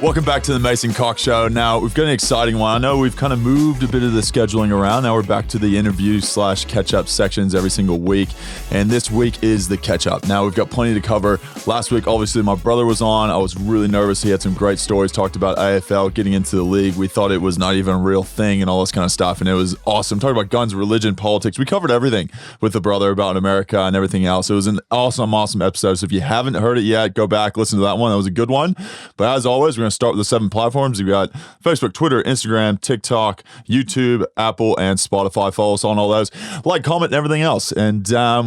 Welcome back to the Mason Cox Show. Now, we've got an exciting one. I know we've kind of moved a bit of the scheduling around. Now we're back to the interview/catch-up sections every single week. And this week is the catch-up. Now, we've got plenty to cover. Last week, obviously, my brother was on. I was really nervous. He had some great stories, talked about AFL, getting into the league. We thought it was not even a real thing and all this kind of stuff. And it was awesome. Talking about guns, religion, politics. We covered everything with the brother about America and everything else. It was an awesome episode. So if you haven't heard it yet, go back, listen to that one. That was a good one. But as always, we're going to start with the 7 platforms. You've got Facebook, Twitter, Instagram, TikTok, YouTube, Apple, and Spotify. Follow us on all those. Like, comment, and everything else. And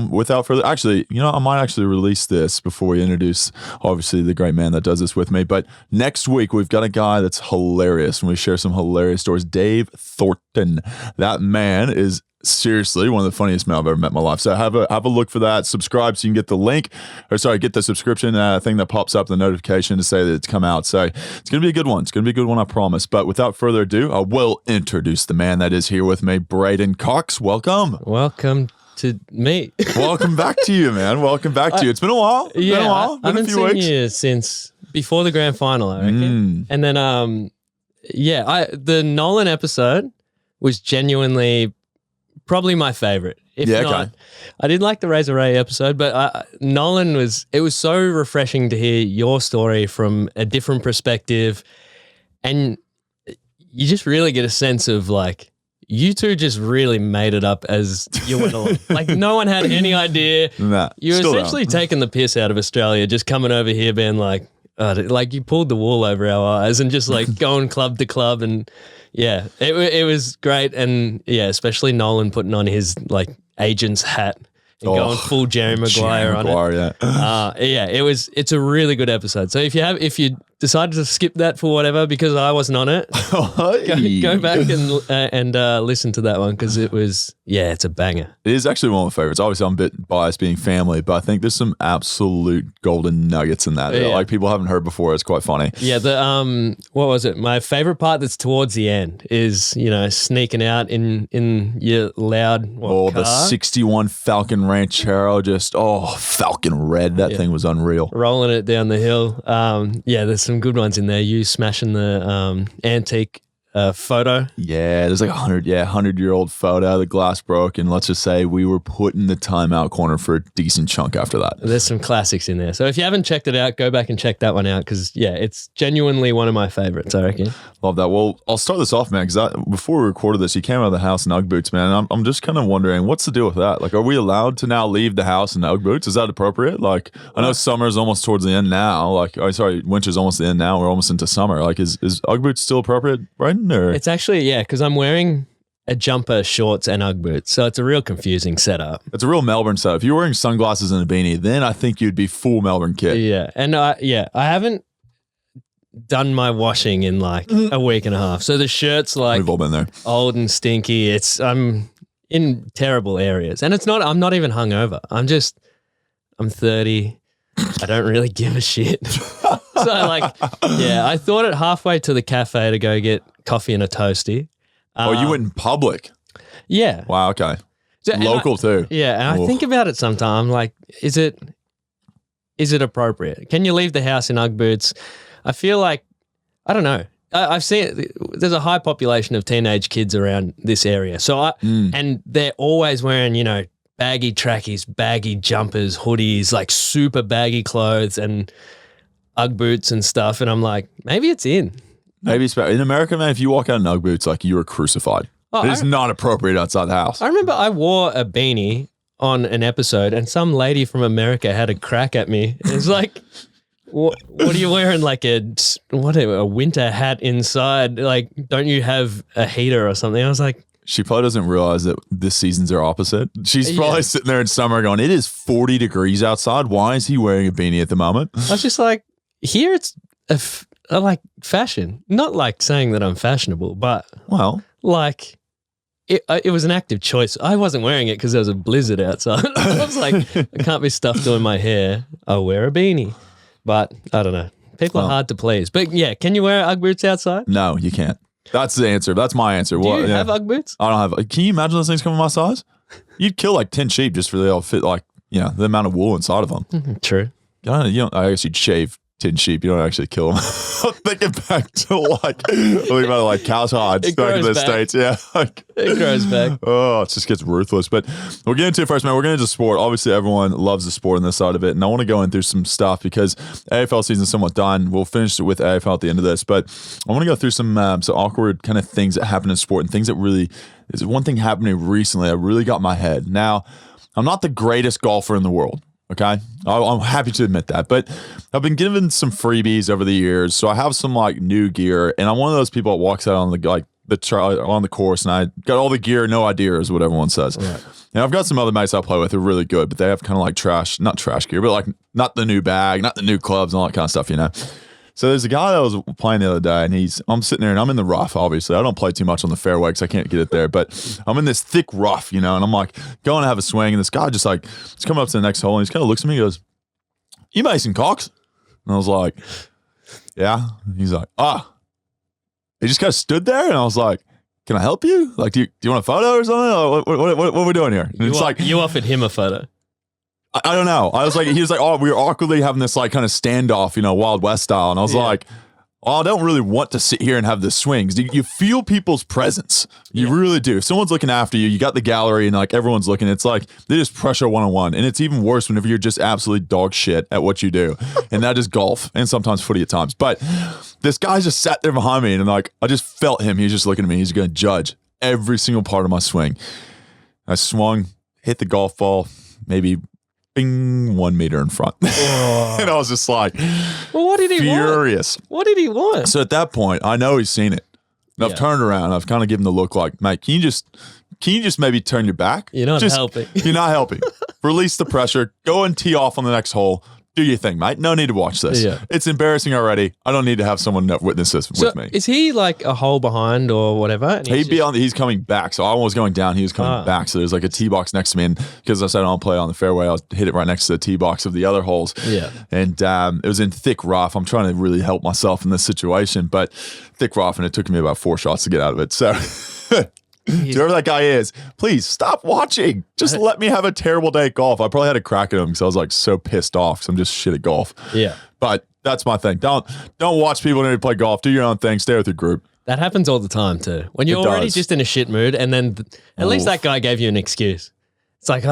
without further, actually, I might actually release this before we introduce, obviously, the great man that does this with me. But next week, we've got a guy that's hilarious, and we share some hilarious stories. Dave Thornton. That man is seriously one of the funniest men I've ever met in my life. So have a look for that. Subscribe so you can get the link, get the subscription thing that pops up, the notification to say that it's come out. So it's going to be a good one. It's going to be a good one, I promise. But without further ado, I will introduce the man that is here with me, Brayden Cox. Welcome. Welcome to me. Welcome back to you, man. Welcome back to you. It's been a while. I haven't seen you since before the grand final, I reckon. And then, the Nolan episode was genuinely probably my favorite. I did like the Razor Ray episode, but Nolan it was so refreshing to hear your story from a different perspective. And you just really get a sense of you two just really made it up as you went along. No one had any idea. Nah, you were essentially taking the piss out of Australia, just coming over here being you pulled the wool over our eyes and just going club to club. And yeah, it was great. And yeah, especially Nolan putting on his agent's hat and going full Jerry Maguire on it. It's a really good episode. So if you decided to skip that for whatever because I wasn't on it, go back and listen to that one because it's a banger. It is actually one of my favorites. Obviously, I'm a bit biased being family, but I think there's some absolute golden nuggets in that that people haven't heard before. It's quite funny. Yeah, what was it? My favorite part that's towards the end is sneaking out in your loud car? The 61 Falcon Ranch Falcon red. That thing was unreal. Rolling it down the hill. There's some good ones in there. You smashing the antique photo. Yeah, there's 100-year-old photo. The glass broke, and let's just say we were put in the timeout corner for a decent chunk after that. There's some classics in there. So if you haven't checked it out, go back and check that one out because, it's genuinely one of my favorites, I reckon. Love that. Well, I'll start this off, man, because before we recorded this, you came out of the house in Ugg Boots, man. And I'm just kind of wondering, what's the deal with that? Are we allowed to now leave the house in Ugg Boots? Is that appropriate? I know summer's almost towards the end now. Winter's almost the end now. We're almost into summer. Is Ugg Boots still appropriate, right? Or? It's actually, because I'm wearing a jumper, shorts, and Ugg boots. So it's a real confusing setup. It's a real Melbourne setup. If you're wearing sunglasses and a beanie, then I think you'd be full Melbourne kid. Yeah. And I haven't done my washing in a week and a half. So the shirt's we've all been there. Old and stinky. I'm in terrible areas. And I'm not even hungover. I'm 30. I don't really give a shit. So I thought it halfway to the cafe to go get coffee and a toasty. You went in public? Yeah. Wow, okay. So, local too. Yeah, and I think about it sometimes, is it appropriate? Can you leave the house in Ugg boots? I feel I don't know. I've seen there's a high population of teenage kids around this area. So and they're always wearing, baggy trackies, baggy jumpers, hoodies, super baggy clothes and Ugg boots and stuff. And I'm maybe it's in. Maybe it's in America, man, if you walk out in Ugg boots, you were crucified. It is not appropriate outside the house. I remember I wore a beanie on an episode and some lady from America had a crack at me. It's what are you wearing? A winter hat inside? Don't you have a heater or something? I was she probably doesn't realize that this seasons are opposite. She's probably sitting there in summer going, it is 40 degrees outside. Why is he wearing a beanie at the moment? I was just here it's I like fashion. Not saying that I'm fashionable, but it was an active choice. I wasn't wearing it because there was a blizzard outside. I was I can't be stuffed doing my hair. I'll wear a beanie. But I don't know. People are hard to please. But can you wear Ugg boots outside? No, you can't. That's the answer. That's my answer. Do you have Ugg boots? I don't have. Can you imagine those things coming my size? You'd kill 10 sheep just for they all fit the amount of wool inside of them. True. I guess you'd shave tin sheep. You don't actually kill them. I'm thinking back to like cow's hides back in the States. Yeah. It grows back. Oh, it just gets ruthless. But we'll get into it first, man. We're getting into sport. Obviously, everyone loves the sport on this side of it. And I want to go in through some stuff because AFL season's somewhat done. We'll finish with AFL at the end of this. But I want to go through some awkward kind of things that happen in sport and things that really, there's one thing happening recently that really got my head. Now, I'm not the greatest golfer in the world. Okay, I'm happy to admit that, but I've been given some freebies over the years, so I have some like new gear, and I'm one of those people that walks out on on the course, and I got all the gear, no idea is what everyone says. Right. And I've got some other mates I play with who are really good, but they have kind of like not trash gear, but like not the new bag, not the new clubs, and all that kind of stuff, you know. So there's a guy that was playing the other day, and I'm sitting there, and I'm in the rough, obviously. I don't play too much on the fairway because I can't get it there, but I'm in this thick rough, you know, and I'm like going to have a swing, and this guy just like, he's coming up to the next hole, and he kind of looks at me and goes, "You Mason Cox?" And I was like, "Yeah." And he's like, He just kind of stood there, and I was like, "Can I help you? Like, do you want a photo or something? What are we doing here?" And you offered him a photo. I don't know. I was like, he was like, "Oh, we were awkwardly having this like kind of standoff, you know, Wild West style." And I was like, "Oh, I don't really want to sit here and have the swings." You feel people's presence. You really do. If someone's looking after you, you got the gallery and like everyone's looking, it's like they just pressure one-on-one. And it's even worse whenever you're just absolutely dog shit at what you do. And that is golf and sometimes footy at times. But this guy just sat there behind me and like, I just felt him. He's just looking at me. He's going to judge every single part of my swing. I swung, hit the golf ball, maybe bing, 1 meter in front. And I was just like, well, what did he furious. Want? What did he want? So at that point, I know he's seen it. And I've turned around. I've kind of given the look like, "Mate, can you just maybe turn your back? You're not helping. You're not helping. Release the pressure. Go and tee off on the next hole. Do your thing, mate. No need to watch this. Yeah. It's embarrassing already. I don't need to have someone witness this with me." Is he like a hole behind or whatever? And he's coming back. So I was going down. He was coming back. So there's like a tee box next to me. And because I said I don't play on the fairway, I'll hit it right next to the tee box of the other holes. Yeah. And it was in thick rough. I'm trying to really help myself in this situation, but thick rough, and it took me about 4 shots to get out of it. So whoever that guy is, please stop watching. Just let me have a terrible day at golf. I probably had a crack at him because I was like so pissed off because I'm just shit at golf. Yeah. But that's my thing. Don't watch people who play golf. Do your own thing. Stay with your group. That happens all the time too. When you're already just in a shit mood, and then at least that guy gave you an excuse. It's like,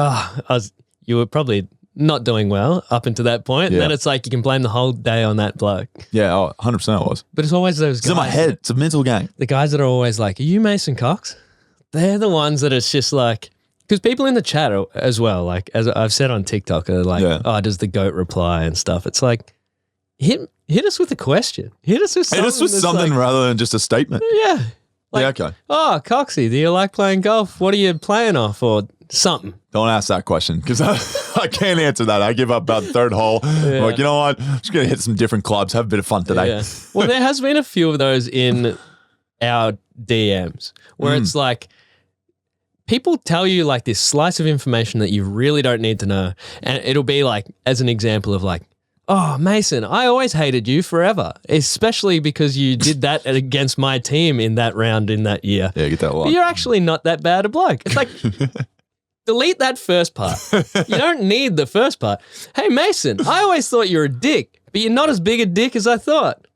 you were probably not doing well up until that point. And then it's like you can blame the whole day on that bloke. Yeah, 100% it was. But it's always those guys. It's in my head. It's a mental game. The guys that are always like, "Are you Mason Cox?" They're the ones that it's just like, because people in the chat as well, like as I've said on TikTok, are like, "Oh, does the GOAT reply and stuff?" It's like, hit us with a question. Hit us with something like, rather than just a statement. Yeah. Like, yeah, okay. "Oh, Coxie, do you like playing golf? What are you playing off?" Or something. Don't ask that question because I can't answer that. I give up about the third hole. I'm like, you know what? I'm just going to hit some different clubs, have a bit of fun today. Yeah. Well, there has been a few of those in our DMs where it's like, people tell you like this slice of information that you really don't need to know. And it'll be like, as an example of like, "Oh, Mason, I always hated you forever, especially because you did that against my team in that round in that year." Yeah, get that a lot. But you're actually not that bad a bloke. It's like, delete that first part. You don't need the first part. "Hey, Mason, I always thought you were a dick, but you're not as big a dick as I thought.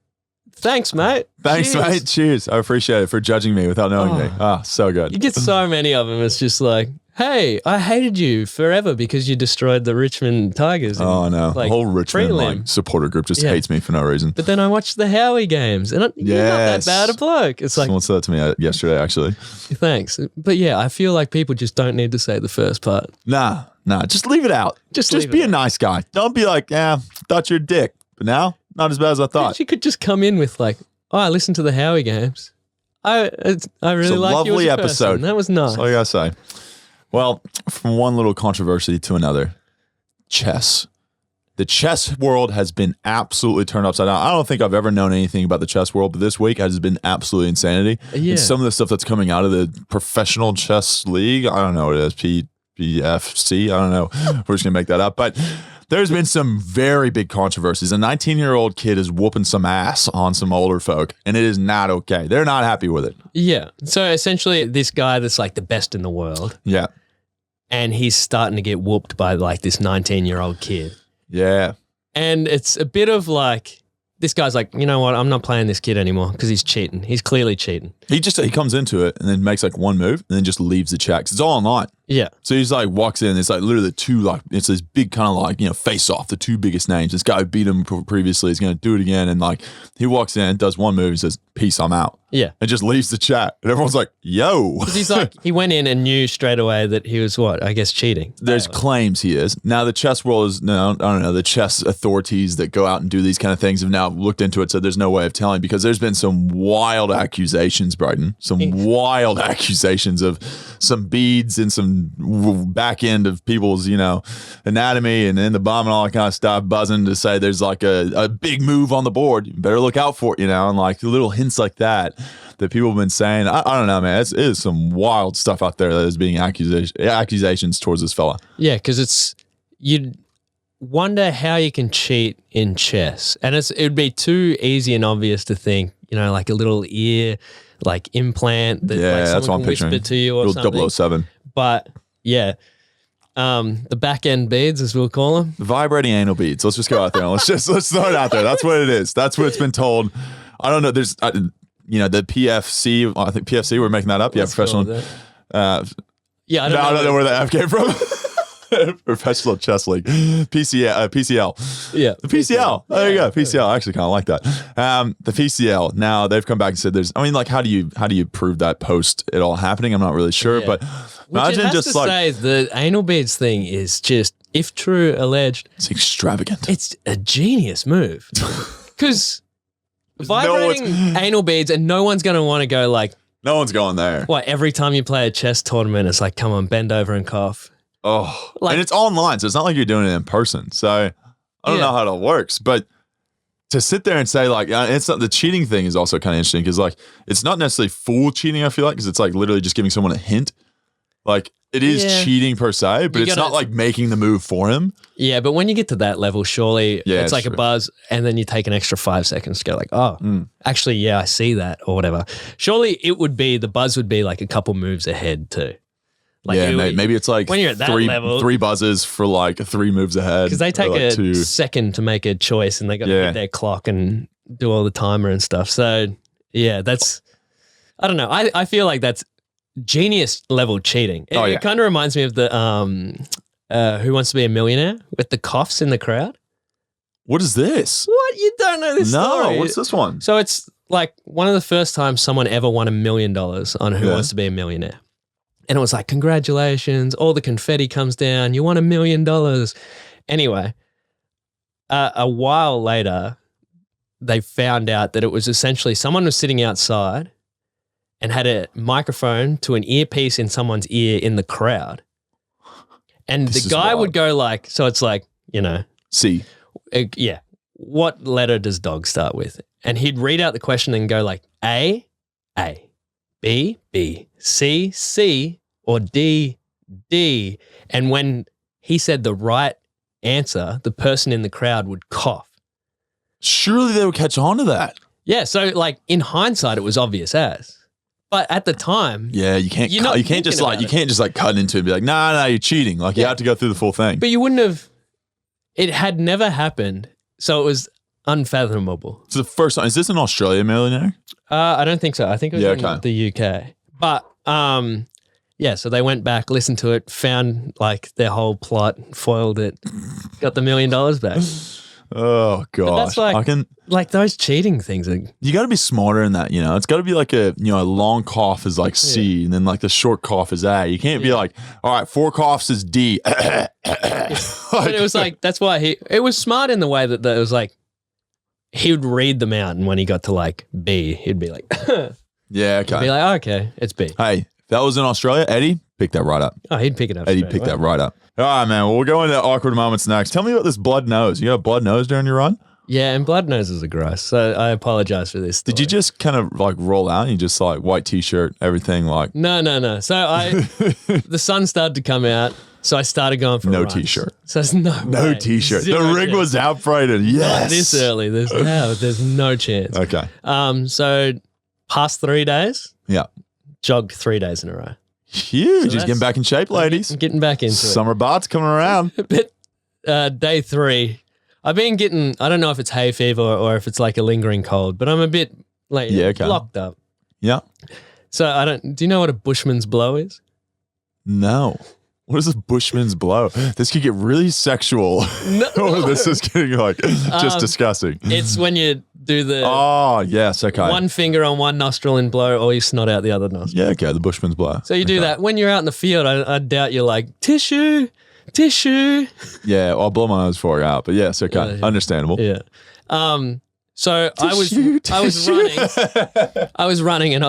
Thanks, mate." Thanks, Cheers. mate. Cheers. I appreciate it for judging me without knowing me. So good. You get so many of them. It's just like, "Hey, I hated you forever because you destroyed the Richmond Tigers." Oh, no. Like, the whole Richmond supporter group just hates me for no reason. But then I watched the Howie games and you're not that bad a bloke. It's like, someone said that to me yesterday, actually. Thanks. But yeah, I feel like people just don't need to say the first part. Nah, just leave it out. Just be a nice guy. Don't be like, thought you're a dick. But now, not as bad as I thought. You could just come in with like, "Oh, I listened to the Howie games. I really like you as a episode. Person. That was nice." That's all you gotta say. Well, from one little controversy to another, chess. The chess world has been absolutely turned upside down. I don't think I've ever known anything about the chess world, but this week has been absolutely insanity. Yeah. And some of the stuff that's coming out of the professional chess league, I don't know what it is, PFC, I don't know. We're just gonna make that up, but there's been some very big controversies. A 19-year-old kid is whooping some ass on some older folk, and it is not okay. They're not happy with it. Yeah. So essentially, this guy that's like the best in the world. Yeah. And he's starting to get whooped by like this 19-year-old kid. Yeah. And it's a bit of like, this guy's like, you know what? I'm not playing this kid anymore because he's cheating. He's clearly cheating. He comes into it and then makes like one move and then just leaves the chat because it's all online. Yeah. So he's like walks in. It's like literally it's this big kind of like face off. The two biggest names. This guy who beat him previously is going to do it again. And like he walks in, does one move, and says, "Peace, I'm out." Yeah. And just leaves the chat. And everyone's like, "Yo." Because he's like, he went in and knew straight away that he was what? I guess cheating. There's claims he is. Now the chess world is I don't know. The chess authorities that go out and do these kind of things have now looked into it. So there's no way of telling because there's been some wild accusations, Brayden. Some wild accusations of some beads and some back end of people's, anatomy and in the bomb and all that kind of stuff buzzing to say there's like a big move on the board. You better look out for it, and like little hints like that people have been saying. I don't know, man. It is some wild stuff out there that is being accusations towards this fella. Yeah, because you'd wonder how you can cheat in chess. And it would be too easy and obvious to think, like a little ear, like implant that like that's what I'm whisper picturing. to you or little something. 007. But yeah, the back end beads, as we'll call them. Vibrating anal beads. Let's just go out there. And let's throw it out there. That's what it is. That's what it's been told. I don't know. There's, the PFC. I think PFC. We're making that up. Let's professional. I don't know where the F came from. Professional Chess League. PCL. Yeah. The PCL. There you go. PCL. I actually kind of like that. The PCL. Now they've come back and said how do you prove that post it all happening? I'm not really sure, but imagine just like say the anal beads thing is just, if true, alleged. It's extravagant. It's a genius move. Because vibrating anal beads and no one's going to want to go like. No one's going there. What, every time you play a chess tournament, it's like, come on, bend over and cough. Oh, and it's online, so it's not like you're doing it in person. So I don't know how that works, but to sit there and say like, it's not, the cheating thing is also kind of interesting because like it's not necessarily full cheating. I feel like because it's like literally just giving someone a hint. Like it is cheating per se, but it's not like making the move for him. Yeah, but when you get to that level, surely it's like a buzz, and then you take an extra 5 seconds to go like, actually, I see that or whatever. Surely the buzz would be like a couple moves ahead too. Like maybe it's like when you're at that level, 3 buzzes for like 3 moves ahead. Because they take like a second to make a choice and they got to hit their clock and do all the timer and stuff. So yeah, I don't know. I feel like that's genius level cheating. It kind of reminds me of the Who Wants to Be a Millionaire with the coughs in the crowd. What is this? What? You don't know this story? No, what's this one? So it's like one of the first times someone ever won $1 million on Who Wants to Be a Millionaire. And it was like, congratulations, all the confetti comes down, you won $1 million. Anyway, a while later, they found out that it was essentially someone was sitting outside and had a microphone to an earpiece in someone's ear in the crowd. And the guy would go like, so it's like, C. What letter does dog start with? And he'd read out the question and go like, A, B, B, C, C, or D, D. And when he said the right answer, the person in the crowd would cough. Surely they would catch on to that. Yeah, so like in hindsight, it was obvious as. But at the time, you can't just cut into it and be like, nah, you're cheating. Like you have to go through the full thing. But you wouldn't have. It had never happened, so it was unfathomable. It's the first time. Is this an Australia Millionaire? I don't think so. I think it was in the UK. But so they went back, listened to it, found like their whole plot, foiled it, got the $1 million back. Oh gosh, that's like those cheating things. You got to be smarter than that. It's got to be like a long cough is like C, and then like the short cough is A. You can't be like, all right, 4 coughs is D. But it was like that's why it was smart in the way that it was like he would read them out, and when he got to like B, he'd be like, yeah, okay, he'd be like, okay, it's B. Hey, if that was in Australia, Eddie, pick that right up. Oh, he'd pick it up. Eddie picked that right up. All right, man. Well, we'll go into awkward moments next. Tell me about this blood nose. You got a blood nose during your run? Yeah, and blood noses are gross. So I apologize for this story. Did you just kind of like roll out and you just like white t-shirt, everything like? No. So the sun started to come out. So I started going for runs. T-shirt. So it's no t-shirt. Zero the rig chance. was out, Brayden. Yes. Not this early. There's no chance. Okay. So past 3 days. Yeah. Jogged 3 days in a row. Huge. He's getting back in shape, ladies. Getting back into Summer bots coming around. But day 3, I've been getting, I don't know if it's hay fever or if it's like a lingering cold, but I'm a bit like locked up. Yeah. So do you know what a bushman's blow is? No. What is this bushman's blow? This could get really sexual. No. This is getting like just disgusting. It's when you do the one finger on one nostril and blow all your snot out the other nostril. Yeah, okay, the bushman's blow. So you do that. When you're out in the field, I doubt you're like, tissue. Yeah, I'll blow my nose before I out. But yes, okay, understandable. Yeah. So I was running and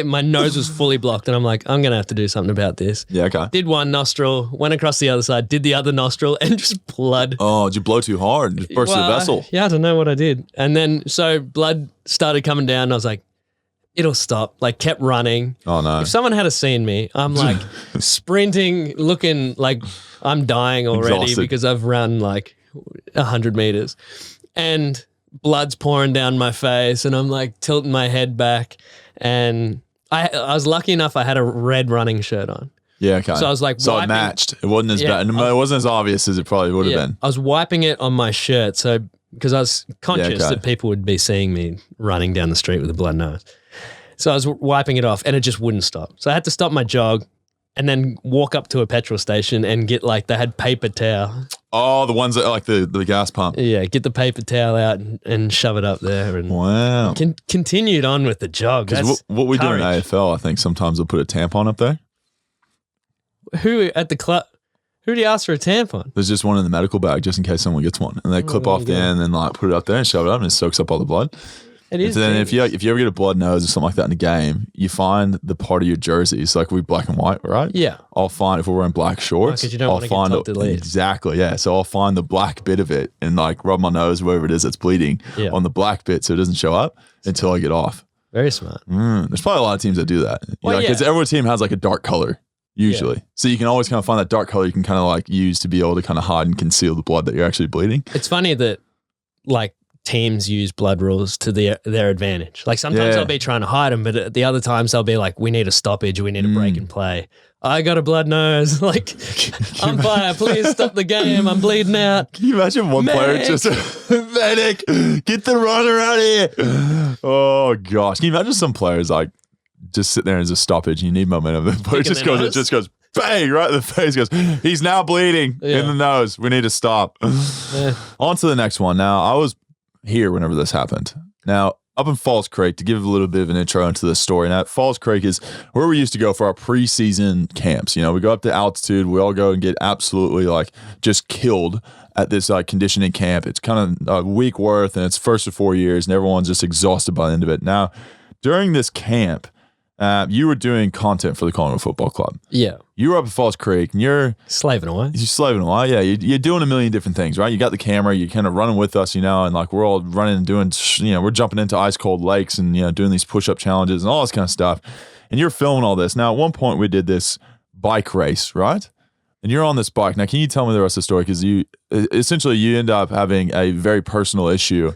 my nose was fully blocked and I'm like, I'm going to have to do something about this. Yeah, okay. Did one nostril, went across the other side, did the other nostril and just blood. Oh, did you blow too hard and just burst the vessel? Yeah, I don't know what I did. And then so blood started coming down and I was like, it'll stop. Like kept running. Oh no. If someone had seen me, I'm like sprinting, looking like I'm dying already Exhausted. because I've run like 100 meters. And blood's pouring down my face and I'm like tilting my head back and I was lucky enough I had a red running shirt on. Yeah, okay. So I was like it matched. It wasn't as bad. It wasn't as obvious as it probably would have been. I was wiping it on my shirt so because I was conscious that people would be seeing me running down the street with a blood nose. So I was wiping it off and it just wouldn't stop. So I had to stop my jog and then walk up to a petrol station and get they had paper towel. Oh, the ones that are like the gas pump. Yeah, get the paper towel out and shove it up there. And wow. Continued on with the jog. Because what we do in AFL, I think sometimes they'll put a tampon up there. Who at the club? Who do you ask for a tampon? There's just one in the medical bag just in case someone gets one. And they clip off the end and put it up there and shove it up and it soaks up all the blood. It is. And then if you ever get a blood nose or something like that in the game, you find the part of your jersey. It's like we black and white, right? Yeah. I'll find if we're wearing black shorts. Because you don't want to get tucked at least. Exactly. Yeah. So I'll find the black bit of it and rub my nose wherever it is that's bleeding on the black bit so it doesn't show up until I get off. Very smart. There's probably a lot of teams that do that. Because every team has a dark color usually. Yeah. So you can always kind of find that dark color you can kind of use to be able to kind of hide and conceal the blood that you're actually bleeding. It's funny that teams use blood rules to their advantage. Sometimes they'll be trying to hide them, but at the other times they'll be like, we need a stoppage, we need a break and play. I got a blood nose. Umpire, please stop the game. I'm bleeding out. Can you imagine one player just medic, get the runner out of here. Oh gosh. Can you imagine some players just sit there as a stoppage and you need momentum. But it just goes bang right in the face. Goes, he's now bleeding in the nose. We need to stop. On to the next one. Now I was here whenever this happened. Now, up in Falls Creek, to give a little bit of an intro into this story. Now, Falls Creek is where we used to go for our preseason camps. We go up to altitude. We all go and get absolutely just killed at this conditioning camp. It's kind of a week worth, and it's first of 4 years, and everyone's just exhausted by the end of it. Now, during this camp, you were doing content for the Collingwood Football Club. Yeah. You were up at Falls Creek and you're slaving away. You're slaving away. Yeah. You're doing a million different things, right? You got the camera, you're kind of running with us, and we're all running and doing, we're jumping into ice cold lakes and, doing these push-up challenges and all this kind of stuff. And you're filming all this. Now, at one point we did this bike race, right? And you're on this bike. Now, can you tell me the rest of the story? Because you end up having a very personal issue.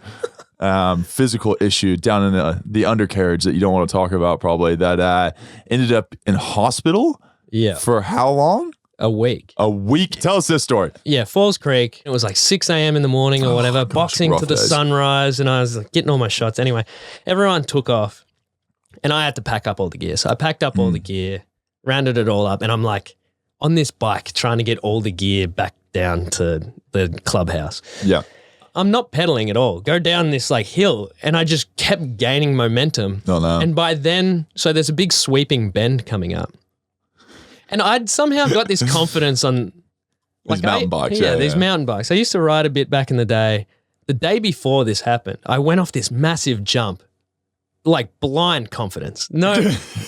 Physical issue down in the undercarriage that you don't want to talk about probably that ended up in hospital for how long? A week. Tell us this story. Yeah, Falls Creek. It was 6 a.m. in the morning or whatever, boxing to the sunrise, and I was getting all my shots. Anyway, everyone took off and I had to pack up all the gear. So I packed up all the gear, rounded it all up, and I'm on this bike trying to get all the gear back down to the clubhouse. Yeah. I'm not pedaling at all. Go down this hill, and I just kept gaining momentum. Oh no! And by then, so there's a big sweeping bend coming up, and I'd somehow got this confidence on these mountain bikes. Yeah, these mountain bikes. I used to ride a bit back in the day. The day before this happened, I went off this massive jump, blind confidence. No,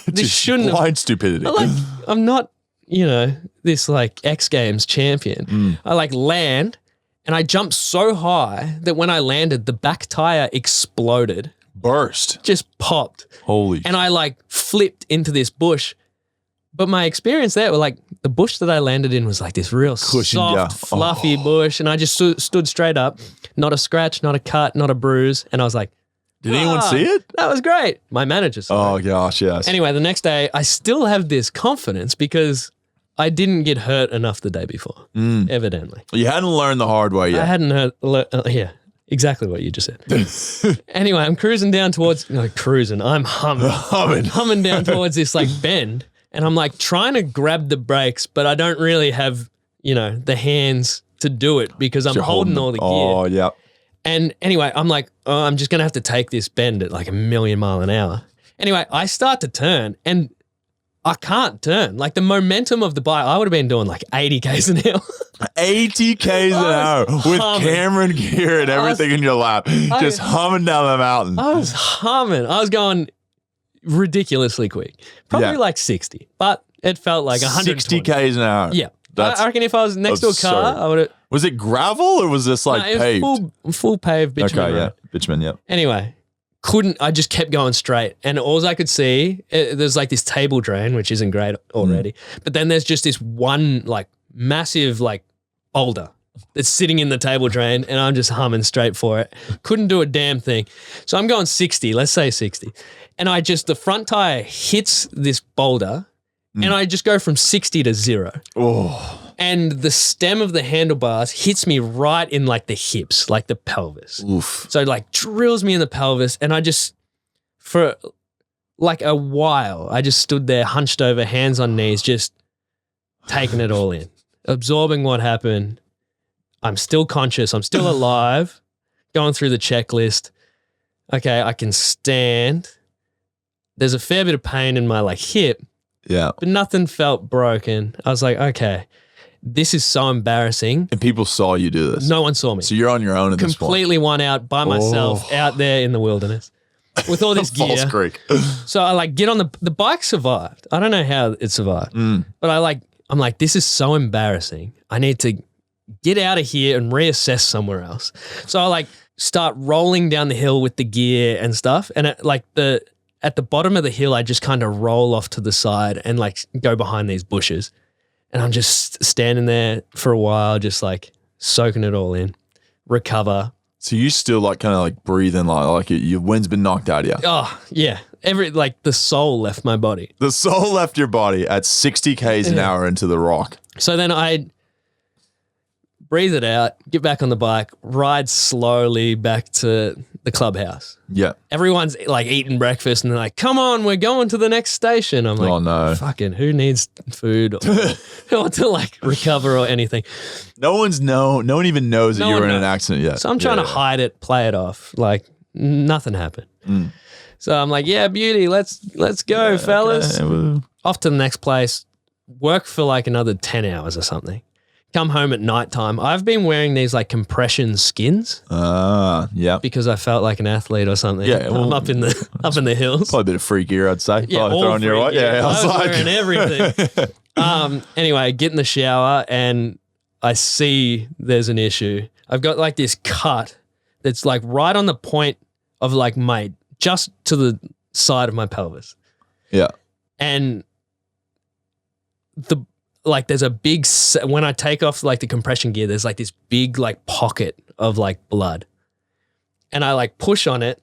this shouldn't. Blind stupidity. I'm not, this X Games champion. I land. And I jumped so high that when I landed, the back tire exploded. Burst. Just popped. Holy. And I flipped into this bush. But my experience there was the bush that I landed in was this real soft, fluffy bush. And I just stood straight up. Not a scratch, not a cut, not a bruise. And I was like, did anyone see it? That was great. My manager saw it. Oh gosh, yes. Anyway, the next day I still have this confidence because I didn't get hurt enough the day before, evidently. You hadn't learned the hard way yet. I hadn't yeah, exactly what you just said. Anyway, I'm cruising down towards, I'm humming down towards this like bend, and I'm like trying to grab the brakes, but I don't really have, the hands to do it because I'm holding all the gear. Oh, yeah. And anyway, I'm like, I'm just going to have to take this bend at like 1,000,000 miles an hour. Anyway, I start to turn and I can't turn. Like the momentum of the bike, I would have been doing like 80 Ks an hour. 80 Ks an hour with Cameron gear and everything in your lap. Just humming down the mountain. I was humming. I was going ridiculously quick. Probably like 60, but it felt like 160 Ks an hour. Yeah. I reckon if I was next to a car, I would have. Was it gravel or was this like paved? Full paved bitumen. Okay, yeah. Bitumen, yeah. Anyway, I just kept going straight. And all I could see, there's like this table drain, which isn't great already. But then there's just this one like massive like boulder that's sitting in the table drain and I'm just humming straight for it. Couldn't do a damn thing. So I'm going 60, let's say 60. And the front tire hits this boulder and I just go from 60 to 0. Oh. And the stem of the handlebars hits me right in like the hips, like the pelvis. Oof. So like drills me in the pelvis. And I just, for like a while, I just stood there hunched over, hands on knees, just taking it all in, absorbing what happened. I'm still conscious. I'm still alive, going through the checklist. Okay, I can stand. There's a fair bit of pain in my like hip. Yeah. But nothing felt broken. I was like, okay, this is so embarrassing. And people saw you do this. No one saw me. So you're on your own at this point. Completely one out by myself out there in the wilderness with all this gear. False Creek. So I like get on the bike survived. I don't know how it survived. But I'm like, this is so embarrassing. I need to get out of here and reassess somewhere else. So I like start rolling down the hill with the gear and stuff. And at the bottom of the hill, I just kind of roll off to the side and like go behind these bushes. And I'm just standing there for a while, just like soaking it all in, recover. So you still like kind of like breathing like your wind's been knocked out of you. Oh, yeah. The soul left my body. The soul left your body at 60 Ks an hour into the rock. So then I breathe it out, get back on the bike, ride slowly back to the clubhouse. Yeah. Everyone's like eating breakfast and they're like, come on, we're going to the next station. I'm like, oh no. Fucking who needs food or to like recover or anything? No one even knows that you were in an accident yet. So I'm trying to hide it, play it off. Like nothing happened. So I'm like, yeah, beauty, let's go, fellas. Okay. Off to the next place, work for like another 10 hours or something. Come home at nighttime. I've been wearing these like compression skins. Yeah. Because I felt like an athlete or something. Yeah. Well, I'm up in the hills. Probably a bit of free gear, I'd say. Yeah, probably throwing your way. Yeah. I was wearing everything. Anyway, I get in the shower and I see there's an issue. I've got like this cut that's like right on the point of like just to the side of my pelvis. Yeah. And there's a big, when I take off like the compression gear, there's like this big like pocket of like blood. And I like push on it.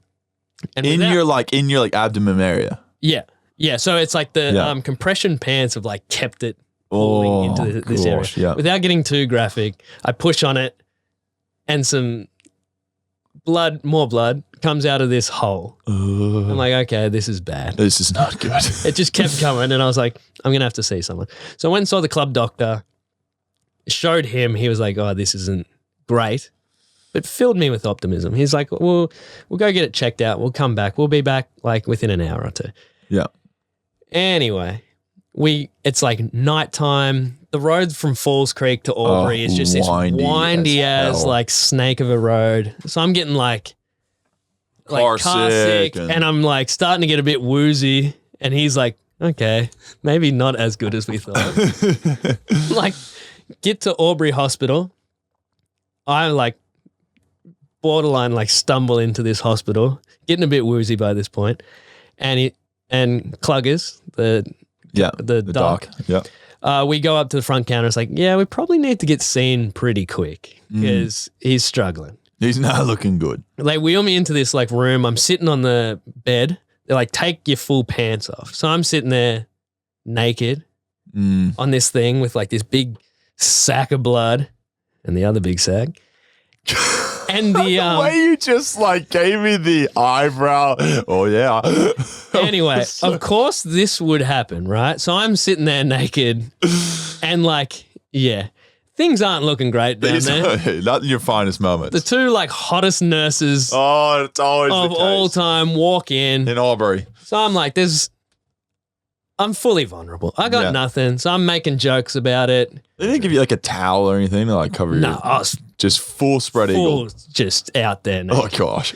And in your abdomen area. Yeah. Yeah. So it's like the compression pants have like kept it falling into this area. Yeah. Without getting too graphic, I push on it and some more blood comes out of this hole. I'm like, okay, this is bad. This is not good. It just kept coming and I was like, I'm going to have to see someone. So I went and saw the club doctor, showed him, he was like, oh, this isn't great, but filled me with optimism. He's like, we'll go get it checked out. We'll come back. We'll be back like within an hour or two. Yeah. Anyway, it's like nighttime. The road from Falls Creek to Albury is just this windy as like snake of a road. So I'm getting like car sick and I'm like starting to get a bit woozy. And he's like, okay, maybe not as good as we thought. Like, get to Albury Hospital. I like borderline like stumble into this hospital, getting a bit woozy by this point. And Cluggers, the doc. Yeah. We go up to the front counter. It's like, yeah, we probably need to get seen pretty quick because he's struggling. He's not looking good. They wheel me into this like room. I'm sitting on the bed. They're like, take your full pants off. So I'm sitting there naked on this thing with like this big sack of blood and the other big sack. And the way you just like gave me the eyebrow. Oh yeah. Anyway, of course this would happen, right? So I'm sitting there naked and like, yeah, things aren't looking great down there. Not your finest moments. The two like hottest nurses it's always of the case. all time walk in Aubrey. So I'm like, I'm fully vulnerable. I got nothing. So I'm making jokes about it. They didn't give you like a towel or anything to like cover No, I was just full spread eagle. Just out there. Oh gosh.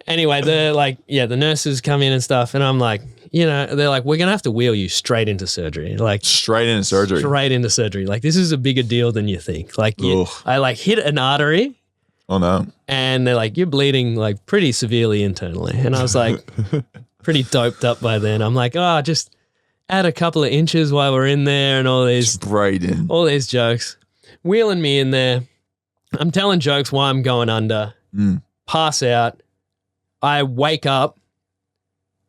Anyway, the nurses come in and stuff, and I'm like, they're like, we're gonna have to wheel you straight into surgery. Like straight into surgery. Straight into surgery. Like this is a bigger deal than you think. Like I like hit an artery. Oh no. And they're like, you're bleeding like pretty severely internally. And I was like, pretty doped up by then. I'm like, just add a couple of inches while we're in there and all these jokes. Wheeling me in there. I'm telling jokes while I'm going under. Pass out. I wake up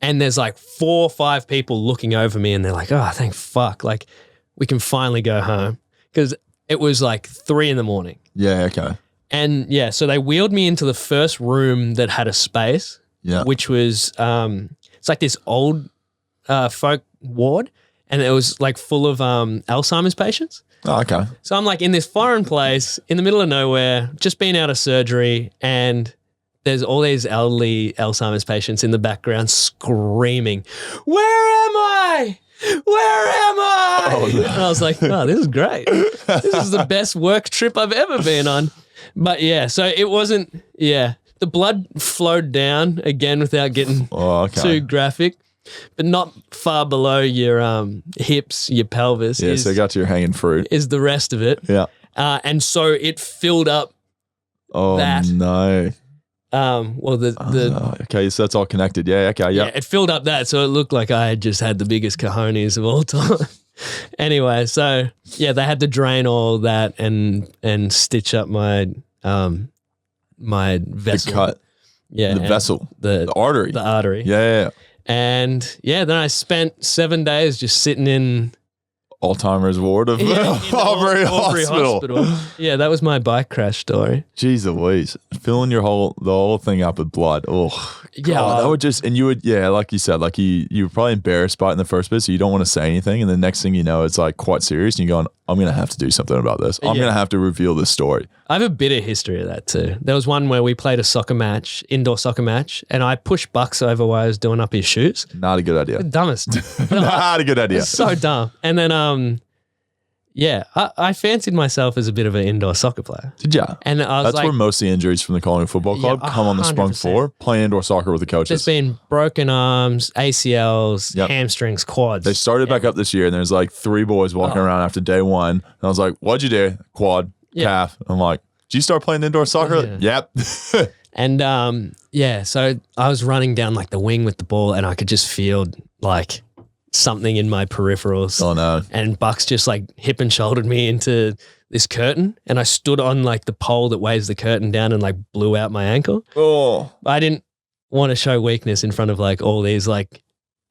and there's like 4 or 5 people looking over me and they're like, thank fuck. Like we can finally go home. Because it was like 3 a.m. Yeah, okay. And so they wheeled me into the first room that had a space, which was, it's like this old folk ward, and it was like full of Alzheimer's patients. Oh, okay. So I'm like in this foreign place in the middle of nowhere, just been out of surgery, and there's all these elderly Alzheimer's patients in the background screaming, "Where am I? Where am I?" Oh, no. And I was like, this is great. This is the best work trip I've ever been on. But so it wasn't, the blood flowed down again without getting too graphic, but not far below your hips, your pelvis. Yeah, so it got to your hanging fruit. Is the rest of it. Yeah. And so it filled up that. No. Okay, so that's all connected. Yeah, okay, yeah. It filled up that, so it looked like I had just had the biggest cojones of all time. Anyway, so they had to drain all that and stitch up my my vessel. The cut. Yeah. The vessel. The artery. The artery. Yeah. And then I spent 7 days just sitting in Alzheimer's ward of Aubrey Hospital. Yeah, that was my bike crash story. Jeez Louise. Filling the whole thing up with blood. Oh, God, that would just, and you would, like you said, like you were probably embarrassed by it in the first bit, so you don't want to say anything. And the next thing you know, it's like quite serious. And you're going, I'm going to have to do something about this. I'm going to have to reveal this story. I have a bit of history of that too. There was one where we played a indoor soccer match, and I pushed Bucks over while I was doing up his shoes. Not a good idea. The dumbest. Not a good idea. It's so dumb. And then, I fancied myself as a bit of an indoor soccer player. Did ya? And I was That's where most of the injuries from the Colony Football Club come on the sprung floor, playing indoor soccer with the coaches. There's been broken arms, ACLs, hamstrings, quads. They started back up this year, and there's like 3 boys walking around after day 1. And I was like, what'd you do? Quad, calf. I'm like, did you start playing indoor soccer? Yeah. Yep. And so I was running down like the wing with the ball, and I could just feel like something in my peripherals. Oh no. And Bucks just like hip and shouldered me into this curtain, and I stood on like the pole that weighs the curtain down and like blew out my ankle. Oh. I didn't want to show weakness in front of like all these like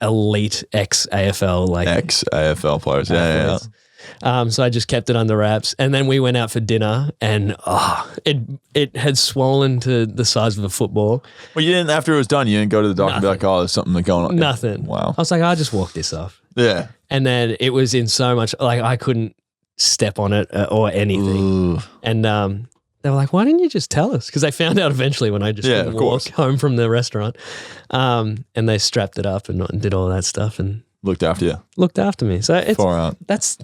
elite ex-AFL like ex-AFL players. Yeah. So I just kept it under wraps, and then we went out for dinner, and it had swollen to the size of a football. Well, you didn't, after it was done, you didn't go to the doctor and be like, there's something going on. Nothing. Wow. I was like, I'll just walk this off. Yeah. And then it was in so much, like I couldn't step on it or anything. Ooh. And they were like, why didn't you just tell us? Because they found out eventually when I just didn't walk home from the restaurant. And they strapped it up and did all that stuff and looked after you. Looked after me. So it's far out. That's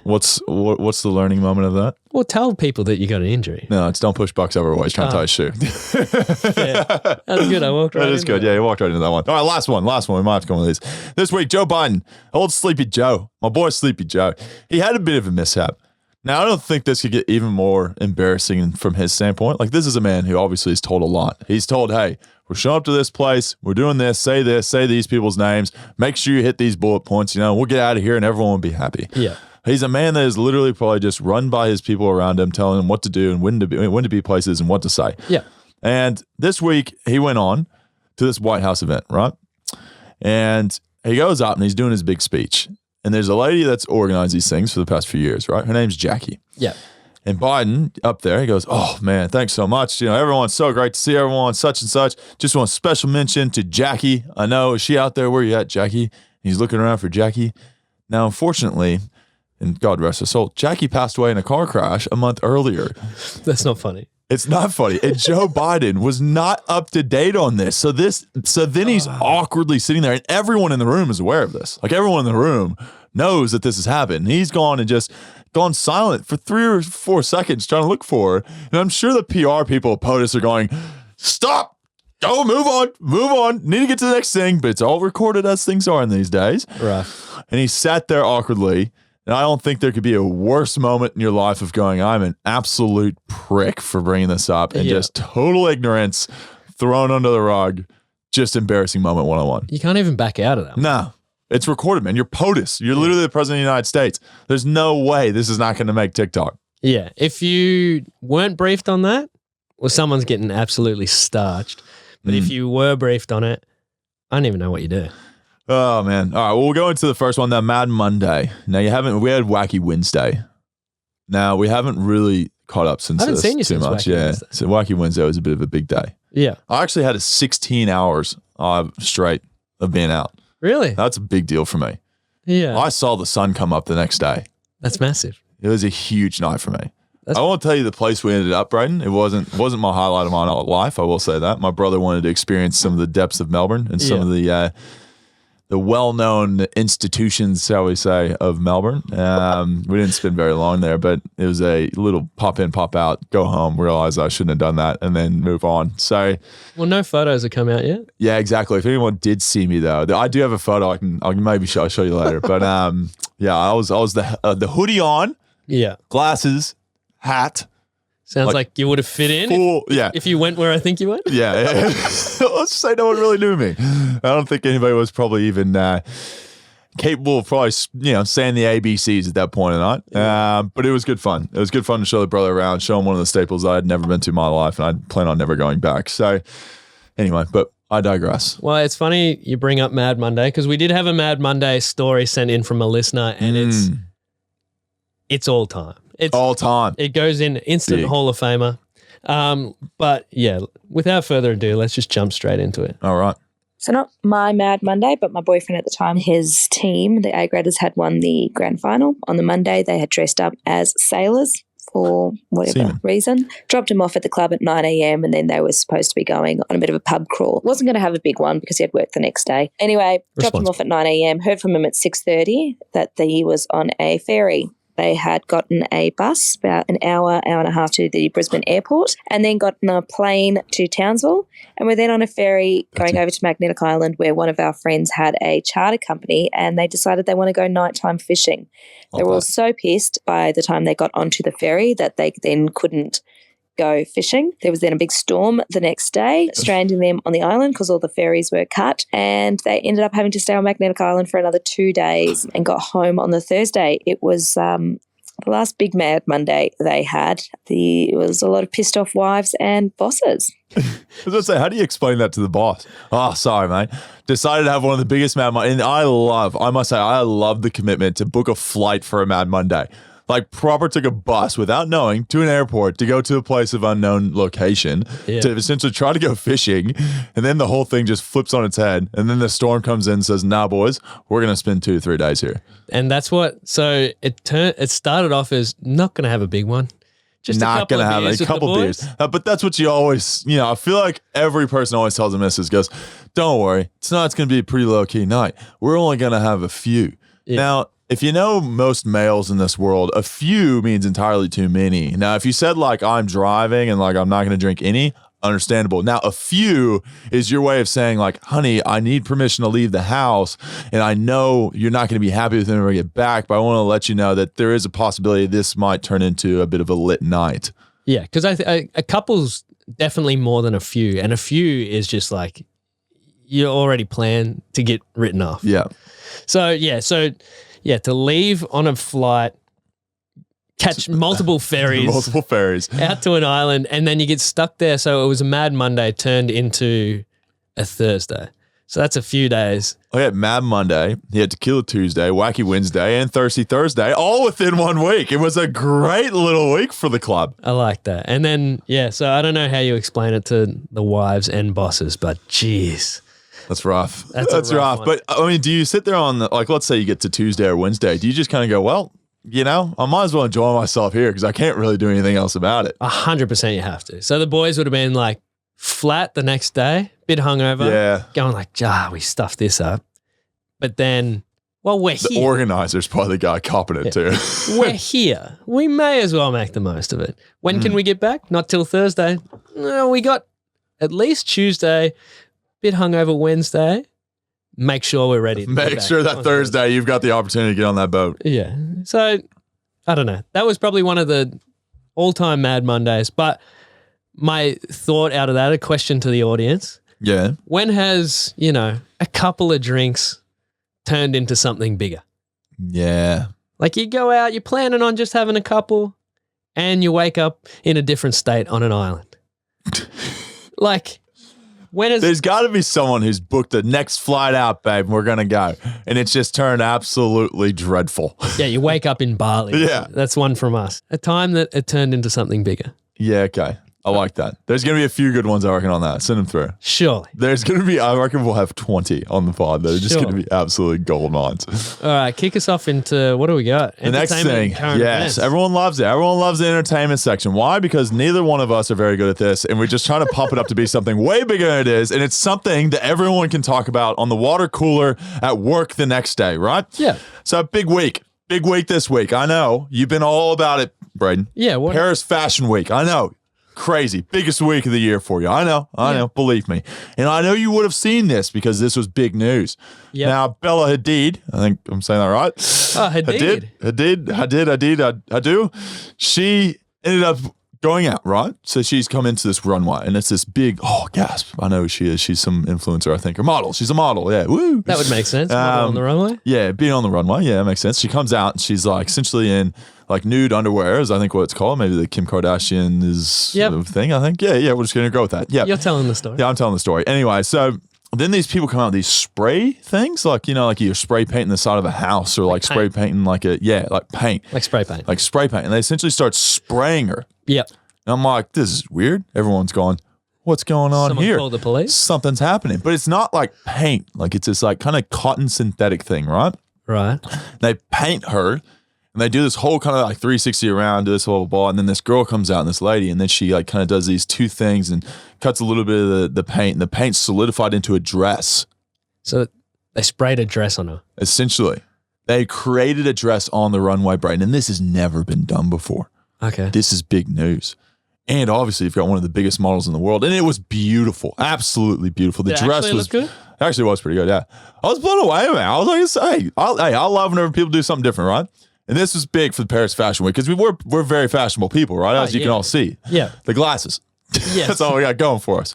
What's the learning moment of that? Well, tell people that you got an injury. No, it's don't push Bucks over while he's trying to tie his shoe. That's good. I walked right. That is good. Yeah, you walked right into that one. All right, last one. We might have to come with these. This week, Joe Biden, old Sleepy Joe, my boy Sleepy Joe. He had a bit of a mishap. Now, I don't think this could get even more embarrassing from his standpoint. Like, this is a man who obviously is told a lot. He's told, hey, we're showing up to this place. We're doing this, say these people's names. Make sure you hit these bullet points. We'll get out of here and everyone will be happy. Yeah. He's a man that is literally probably just run by his people around him, telling him what to do and when to be places and what to say. Yeah. And this week, he went on to this White House event, right? And he goes up and he's doing his big speech. And there's a lady that's organized these things for the past few years, right? Her name's Jackie. Yeah. And Biden up there, he goes, oh man, thanks so much. Everyone's so great to see everyone, such and such. Just want a special mention to Jackie. I know, is she out there? Where you at, Jackie? And he's looking around for Jackie. Now, unfortunately, and God rest her soul, Jackie passed away in a car crash a month earlier. That's not funny. It's not funny. And Joe Biden was not up to date on this. So then he's awkwardly sitting there, and everyone in the room is aware of this. Like, everyone in the room knows that this has happened. He's gone and just gone silent for 3 or 4 seconds trying to look for her. And I'm sure the PR people at POTUS are going, stop, go, move on, need to get to the next thing. But it's all recorded as things are in these days. Right. And he sat there awkwardly. And I don't think there could be a worse moment in your life of going, I'm an absolute prick for bringing this up, and just total ignorance thrown under the rug. Just embarrassing moment one-on-one. You can't even back out of that. No. It's recorded, man. You're POTUS. You're literally the president of the United States. There's no way this is not going to make TikTok. Yeah. If you weren't briefed on that, well, someone's getting absolutely starched. But if you were briefed on it, I don't even know what you do. Oh, man. All right. Well, we'll go into the first one, that Mad Monday. Now, we had Wacky Wednesday. Now, we haven't really caught up since I haven't this seen you too since much. Wacky Wednesday. So Wacky Wednesday was a bit of a big day. Yeah. I actually had 16 hours straight of being out. Really? That's a big deal for me. Yeah. I saw the sun come up the next day. That's massive. It was a huge night for me. I won't tell you the place we ended up, Brayden. It wasn't my highlight of my life. I will say that. My brother wanted to experience some of the depths of Melbourne and some of the well-known institutions, shall we say, of Melbourne. We didn't spend very long there, but it was a little pop in, pop out, go home, realize I shouldn't have done that, and then move on. So, well, no photos have come out yet. Yeah, exactly. If anyone did see me though, I do have a photo. I can maybe I'll show you later. But yeah, I was the hoodie on, glasses, hat. Sounds like you would have fit in if you went where I think you went. Yeah. Let's just say no one really knew me. I don't think anybody was probably even capable of probably, saying the ABCs at that point or not. But it was good fun. It was good fun to show the brother around, show him one of the staples I had never been to in my life, and I plan on never going back. So anyway, but I digress. Well, it's funny you bring up Mad Monday because we did have a Mad Monday story sent in from a listener, and it's all time. It's all time. It goes in instant Hall of Famer. But yeah, without further ado, let's just jump straight into it. All right. So not my Mad Monday, but my boyfriend at the time, his team, the A graders, had won the grand final. On the Monday, they had dressed up as sailors for whatever reason, dropped him off at the club at 9 a.m. and then they were supposed to be going on a bit of a pub crawl. Wasn't going to have a big one because he had work the next day. Anyway, dropped him off at 9 a.m., heard from him at 6:30 that he was on a ferry. They had gotten a bus about an hour and a half to the Brisbane airport and then gotten a plane to Townsville and were then on a ferry going over to Magnetic Island where one of our friends had a charter company and they decided they want to go nighttime fishing. They were all so pissed by the time they got onto the ferry that they then couldn't go fishing. There was then a big storm the next day, stranding them on the island because all the ferries were cut, and they ended up having to stay on Magnetic Island for another 2 days and got home on the Thursday. It was the last big Mad Monday they had. It was a lot of pissed off wives and bosses. I was going to say, how do you explain that to the boss? Oh, sorry, mate. Decided to have one of the biggest Mad Mondays. And I must say, I love the commitment to book a flight for a Mad Monday. Like proper took a bus without knowing to an airport to go to a place of unknown location to essentially try to go fishing. And then the whole thing just flips on its head. And then the storm comes in and says, nah, boys, we're going to spend 2 to 3 days here. And that's so it started off as not going to have a big one. Just not going to have a couple beers. But that's what you always, I feel like every person always tells the missus goes, don't worry, it's going to be a pretty low key night. We're only going to have a few. Yeah. Now, if you know most males in this world, a few means entirely too many. Now, if you said like I'm driving and like I'm not going to drink any, understandable. Now, a few is your way of saying like, honey, I need permission to leave the house and I know you're not going to be happy with me when I get back, but I want to let you know that there is a possibility this might turn into a bit of a lit night. Yeah, because a couple's definitely more than a few, and a few is just like you already plan to get written off. Yeah. So to leave on a flight, catch multiple ferries out to an island, and then you get stuck there. So it was a Mad Monday turned into a Thursday. So that's a few days. I had Mad Monday, he had Tequila Tuesday, Wacky Wednesday, and Thirsty Thursday, all within 1 week. It was a great little week for the club. I like that. And then, so I don't know how you explain it to the wives and bosses, but geez. That's rough. That's rough. But I mean, do you sit there on let's say you get to Tuesday or Wednesday, do you just kind of go, well, I might as well enjoy myself here because I can't really do anything else about it? 100% you have to. So the boys would have been like flat the next day, bit hungover, going like, we stuffed this up. But then, we're here. The organizer's probably the guy copping it too. We're here. We may as well make the most of it. When can we get back? Not till Thursday. No, we got at least Tuesday, bit hungover Wednesday. Make sure we're ready. Make sure that Thursday you've got the opportunity to get on that boat. Yeah. So, I don't know. That was probably one of the all-time Mad Mondays. But my thought out of that, a question to the audience. Yeah. When has, a couple of drinks turned into something bigger? Yeah. Like you go out, you're planning on just having a couple, and you wake up in a different state on an island. Like... There's got to be someone who's booked the next flight out, babe. We're going to go. And it's just turned absolutely dreadful. Yeah, you wake up in Bali. Yeah. That's one from us. A time that it turned into something bigger. Yeah, okay. I like that. There's going to be a few good ones, I reckon, on that. Send them through. Surely. There's going to be, I reckon we'll have 20 on the pod that are just going to be absolutely gold mines. All right, kick us off into, what do we got? The next thing, yes, events. Everyone loves it. Everyone loves the entertainment section. Why? Because neither one of us are very good at this, and we're just trying to pump it up to be something way bigger than it is, and it's something that everyone can talk about on the water cooler at work the next day, right? Yeah. So big week. Big week this week. I know. You've been all about it, Brayden. Yeah. What? Paris Fashion Week. I know. Crazy. Biggest week of the year for you. I know. Believe me. And I know you would have seen this because this was big news. Yep. Now, Bella Hadid, I think I'm saying that right. Oh, Hadid. She ended up going out, right? So she's come into this runway and it's this big, gasp. I know who she is. She's some influencer, I think, or model. She's a model. Yeah. Woo. That would make sense. Model on the runway? Yeah. Being on the runway. Yeah, that makes sense. She comes out and she's like essentially in like nude underwear is I think what it's called. Maybe the Kim Kardashian is sort of thing, I think. Yeah, we're just going to go with that. Yeah. You're telling the story. Yeah, I'm telling the story. Anyway, so then these people come out with these spray things, like, like you're spray painting the side of a house or like spray painting like paint. Like spray paint. Like spray paint. And they essentially start spraying her. Yep. And I'm like, this is weird. Everyone's going, what's going on here? Someone called the police? Something's happening. But it's not like paint. Like it's this like kind of cotton synthetic thing, right? Right. They paint her. And they do this whole kind of like 360 around, do this whole ball, and then this girl comes out, and this lady, and then she like kind of does these two things and cuts a little bit of the paint, and the paint's solidified into a dress. So they sprayed a dress on her. Essentially. They created a dress on the runway, Brayden, and this has never been done before. Okay. This is big news. And obviously, you've got one of the biggest models in the world, and it was beautiful, absolutely beautiful. The dress was good. Actually was pretty good, yeah. I was blown away, man. I was like, I love whenever people do something different, right? And this was big for the Paris Fashion Week because we're very fashionable people, right? As you can all see. Yeah. The glasses. Yes. That's all we got going for us.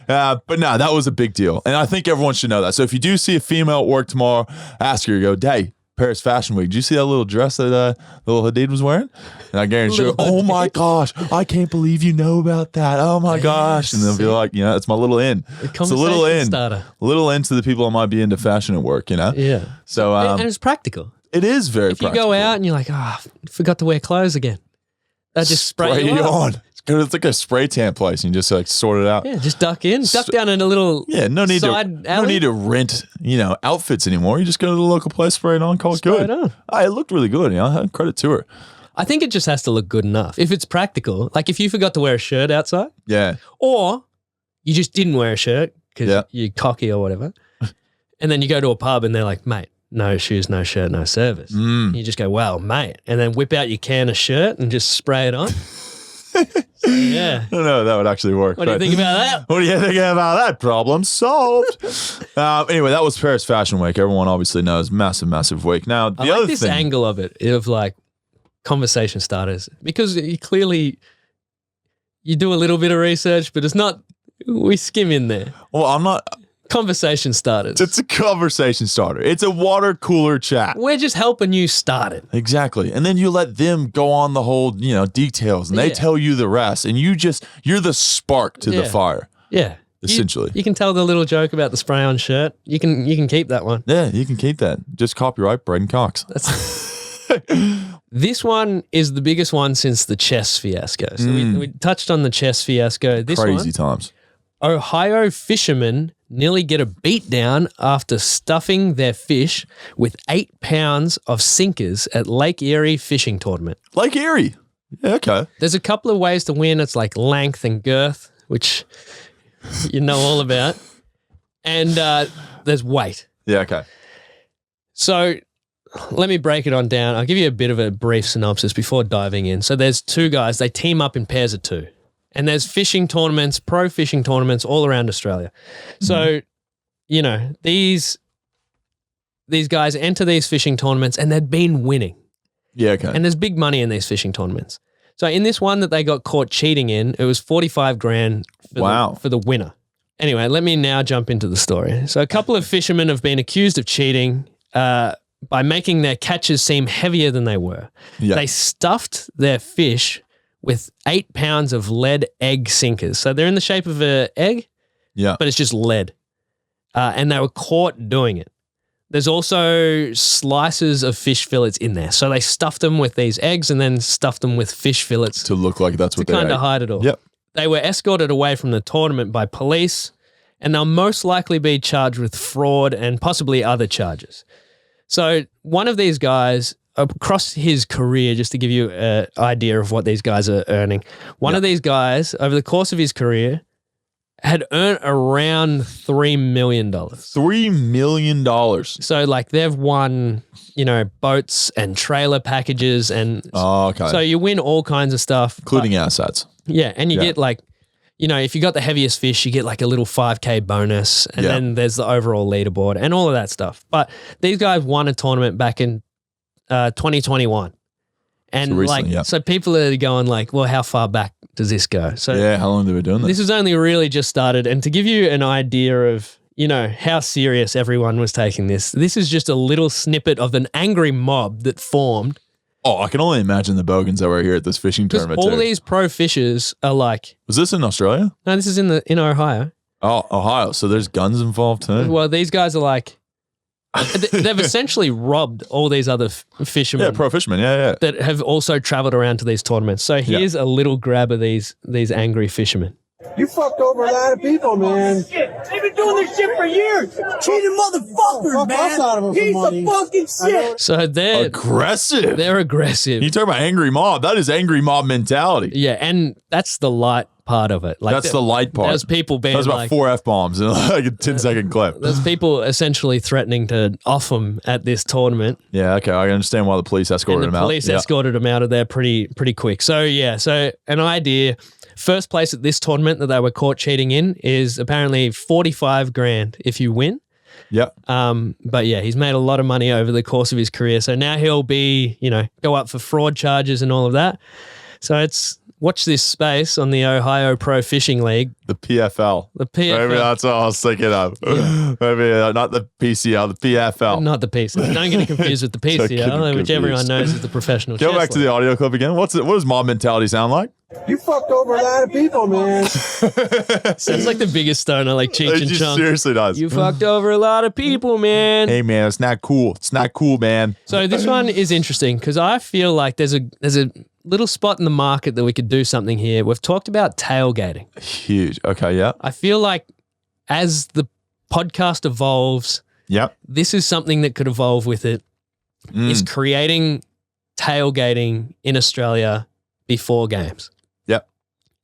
But no, that was a big deal. And I think everyone should know that. So if you do see a female at work tomorrow, ask her, go, hey, Paris Fashion Week, did you see that little dress that little Hadid was wearing? And I guarantee you, oh my gosh, I can't believe you know about that. Oh my gosh. And they'll be like, it's my little in. It's a little in. Starter. Little in to the people that might be into fashion at work, Yeah. So, and it's practical. It is very practical. If you go out and you're like, forgot to wear clothes again. That just spray you on. It's like a spray tan place and you just like sort it out. Yeah, just duck down in a little no need to rent, outfits anymore. You just go to the local place, spray it on, call it good. It looked really good. Credit to her. I think it just has to look good enough. If it's practical, like if you forgot to wear a shirt outside. Yeah. Or you just didn't wear a shirt because you're cocky or whatever. And then you go to a pub and they're like, mate, no shoes, no shirt, no service. You just go, wow, mate. And then whip out your can of shirt and just spray it on. Yeah. I don't know if that would actually work. What do you think about that? What do you think about that? Problem solved. Anyway, that was Paris Fashion Week. Everyone obviously knows. Massive, massive week. Now, the other thing. Angle of it, of like conversation starters, because you clearly, you do a little bit of research, but it's not, we skim in there. Well, I'm not. Conversation starters. It's a conversation starter. It's a water cooler chat. We're just helping you start it. Exactly. And then you let them go on the whole, details and they tell you the rest and you're the spark to the fire. Yeah. essentially. You can tell the little joke about the spray-on shirt. You can keep that one. Yeah, you can keep that. Just copyright Brayden Cox. This one is the biggest one since the chess fiasco. So we touched on the chess fiasco. This Crazy times. Ohio fishermen nearly get a beat down after stuffing their fish with 8 pounds of sinkers at Lake Erie fishing tournament. Lake Erie. Yeah, okay. There's a couple of ways to win. It's like length and girth, which you know all about. And there's weight. Yeah, okay. So let me break it on down. I'll give you a bit of a brief synopsis before diving in. So there's two guys. They team up in pairs of two. And there's fishing tournaments, pro fishing tournaments all around Australia. So, you know, these guys enter these fishing tournaments and they've been winning. Yeah, okay. And there's big money in these fishing tournaments. So in this one that they got caught cheating in, it was 45 grand for the winner. Anyway, let me now jump into the story. So a couple of fishermen have been accused of cheating by making their catches seem heavier than they were. Yeah. They stuffed their fish with 8 pounds of lead egg sinkers. So they're in the shape of an egg, but it's just lead. And they were caught doing it. There's also slices of fish fillets in there. So they stuffed them with these eggs and then stuffed them with fish fillets. To look like that's what they ate. To kind of hide it all. Yep. They were escorted away from the tournament by police, and they'll most likely be charged with fraud and possibly other charges. So one of these guys, across his career, just to give you an idea of what these guys are earning, one of these guys, over the course of his career, had earned around $3 million. $3 million. So like they've won, you know, boats and trailer packages and so you win all kinds of stuff. Including assets. Yeah, and you get like, you know, if you got the heaviest fish, you get like a little 5K bonus and then there's the overall leaderboard and all of that stuff. But these guys won a tournament back in 2021. And so recently, so people are going like, well, how far back does this go? So how long have we been doing this? This has only really just started. And to give you an idea of, you know, how serious everyone was taking this is just a little snippet of an angry mob that formed. Oh, I can only imagine the bogans that were here at this fishing tournament all these pro fishers are like. Was this in Australia? No, this is in Ohio. Oh, Ohio. So there's guns involved too? Well, these guys are like. They've essentially robbed all these other fishermen. Yeah, pro fishermen, that have also traveled around to these tournaments. So here's a little grab of these angry fishermen. You fucked over a lot of people, man. Shit. They've been doing this shit for years. Cheating motherfuckers, man. Piece of fucking shit. So they're aggressive. They're aggressive. You talk about angry mob. That is angry mob mentality. Yeah, and that's the light part of it. Like that's the light part. There's people being That's about like 4 F-bombs in like a 10-second clip. There's people essentially threatening to off them at this tournament. Yeah, okay. I understand why the police escorted them out. The police escorted them out of there pretty quick. So an idea. First place at this tournament that they were caught cheating in is apparently 45 grand if you win. Yep. But yeah, he's made a lot of money over the course of his career. So now he'll be, you know, go up for fraud charges and all of that. So watch this space on the Ohio Pro Fishing League. The PFL. The PFL. Maybe that's what I was thinking of. Yeah. Maybe not the PCL, the PFL. Not the PCL. Don't get it confused with the PCL, which everyone knows is the professional Go back to the audio clip again. What does mob mentality sound like? You fucked over a lot of people, man. Sounds like the biggest stoner, like Cheech and Chong. Seriously does. You fucked over a lot of people, man. Hey, man, it's not cool. It's not cool, man. So this one is interesting because I feel like there's a little spot in the market that we could do something here. We've talked about tailgating. Huge. Okay, yeah. I feel like as the podcast evolves, this is something that could evolve with it, is creating tailgating in Australia before games. Yep.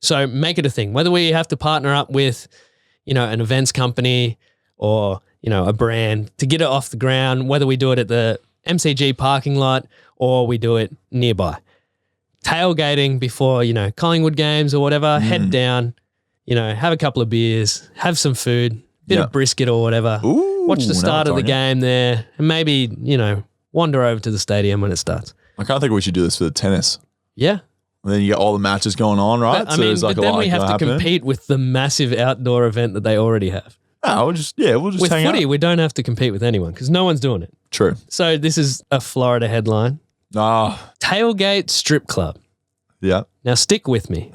So make it a thing. Whether we have to partner up with, you know, an events company or, you know, a brand to get it off the ground, whether we do it at the MCG parking lot or we do it nearby. Tailgating before, you know, Collingwood games or whatever, head down, you know, have a couple of beers, have some food, bit of brisket or whatever. Ooh, watch the start of the game there and maybe, you know, wander over to the stadium when it starts. I kind of think we should do this for the tennis. Yeah. And then you get all the matches going on, right? But, I mean, but then we have to compete with the massive outdoor event that they already have. No, we'll just hang out. With footy, we don't have to compete with anyone because no one's doing it. True. So this is a Florida headline. Tailgate strip club. Yeah. Now stick with me.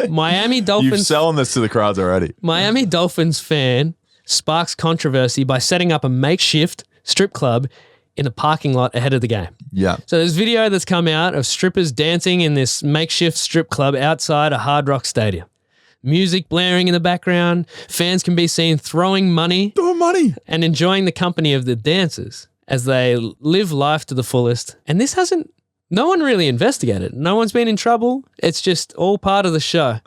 Miami Dolphins. You're selling this to the crowds already. Miami Dolphins fan sparks controversy by setting up a makeshift strip club in the parking lot ahead of the game. Yeah. So there's video that's come out of strippers dancing in this makeshift strip club outside a Hard Rock Stadium. Music blaring in the background. Fans can be seen throwing money and enjoying the company of the dancers as they live life to the fullest. And this no one really investigated. No one's been in trouble. It's just all part of the show.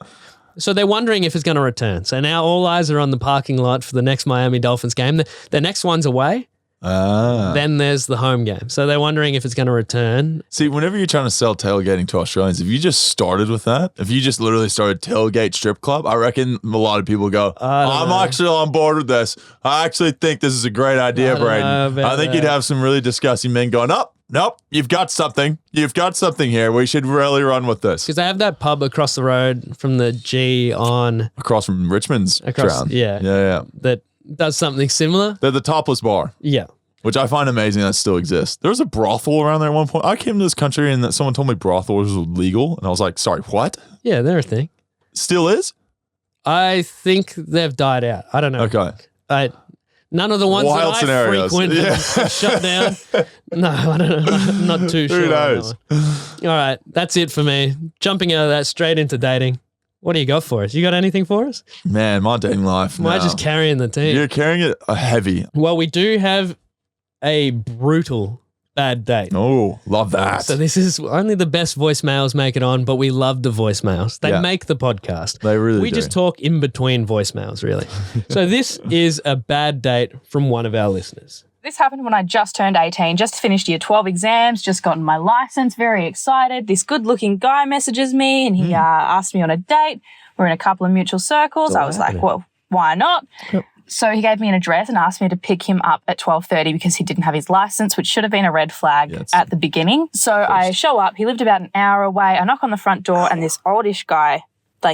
So they're wondering if it's going to return. So now all eyes are on the parking lot for the next Miami Dolphins game. The next one's away. Then there's the home game. So they're wondering if it's going to return. See, whenever you're trying to sell tailgating to Australians, if you just started with that, if you just literally started tailgate strip club, I reckon a lot of people go, I'm actually on board with this. I actually think this is a great idea, Brayden. I think you'd have some really disgusting men going, nope, you've got something. You've got something here. We should really run with this. Because they have that pub across the road from the G on... Across from Richmond's ground. Yeah. That does something similar. They're the topless bar. Yeah. Which I find amazing that still exists. There was a brothel around there at one point. I came to this country and someone told me brothel was legal. And I was like, sorry, what? Yeah, they're a thing. Still is? I think they've died out. I don't know. Okay. None of the ones Wild that scenarios. I frequent have shut down. No, I don't know. I'm not too sure. Who knows? All right, that's it for me. Jumping out of that straight into dating. What do you got for us? You got anything for us? Man, my dating life. Am I just carrying the team? You're carrying it heavy. Well, we do have a brutal bad date. Oh, love that. So this is only the best voicemails make it on, but we love the voicemails. They make the podcast. They really do. We just talk in between voicemails, really. So this is a bad date from one of our listeners. This happened when I just turned 18, just finished year 12 exams, just gotten my license, very excited. This good-looking guy messages me and he asked me on a date. We're in a couple of mutual circles. I was like, well, why not? Yep. So he gave me an address and asked me to pick him up at 12:30 because he didn't have his license, which should have been a red flag at the beginning. So I show up. He lived about an hour away. I knock on the front door and this oldish guy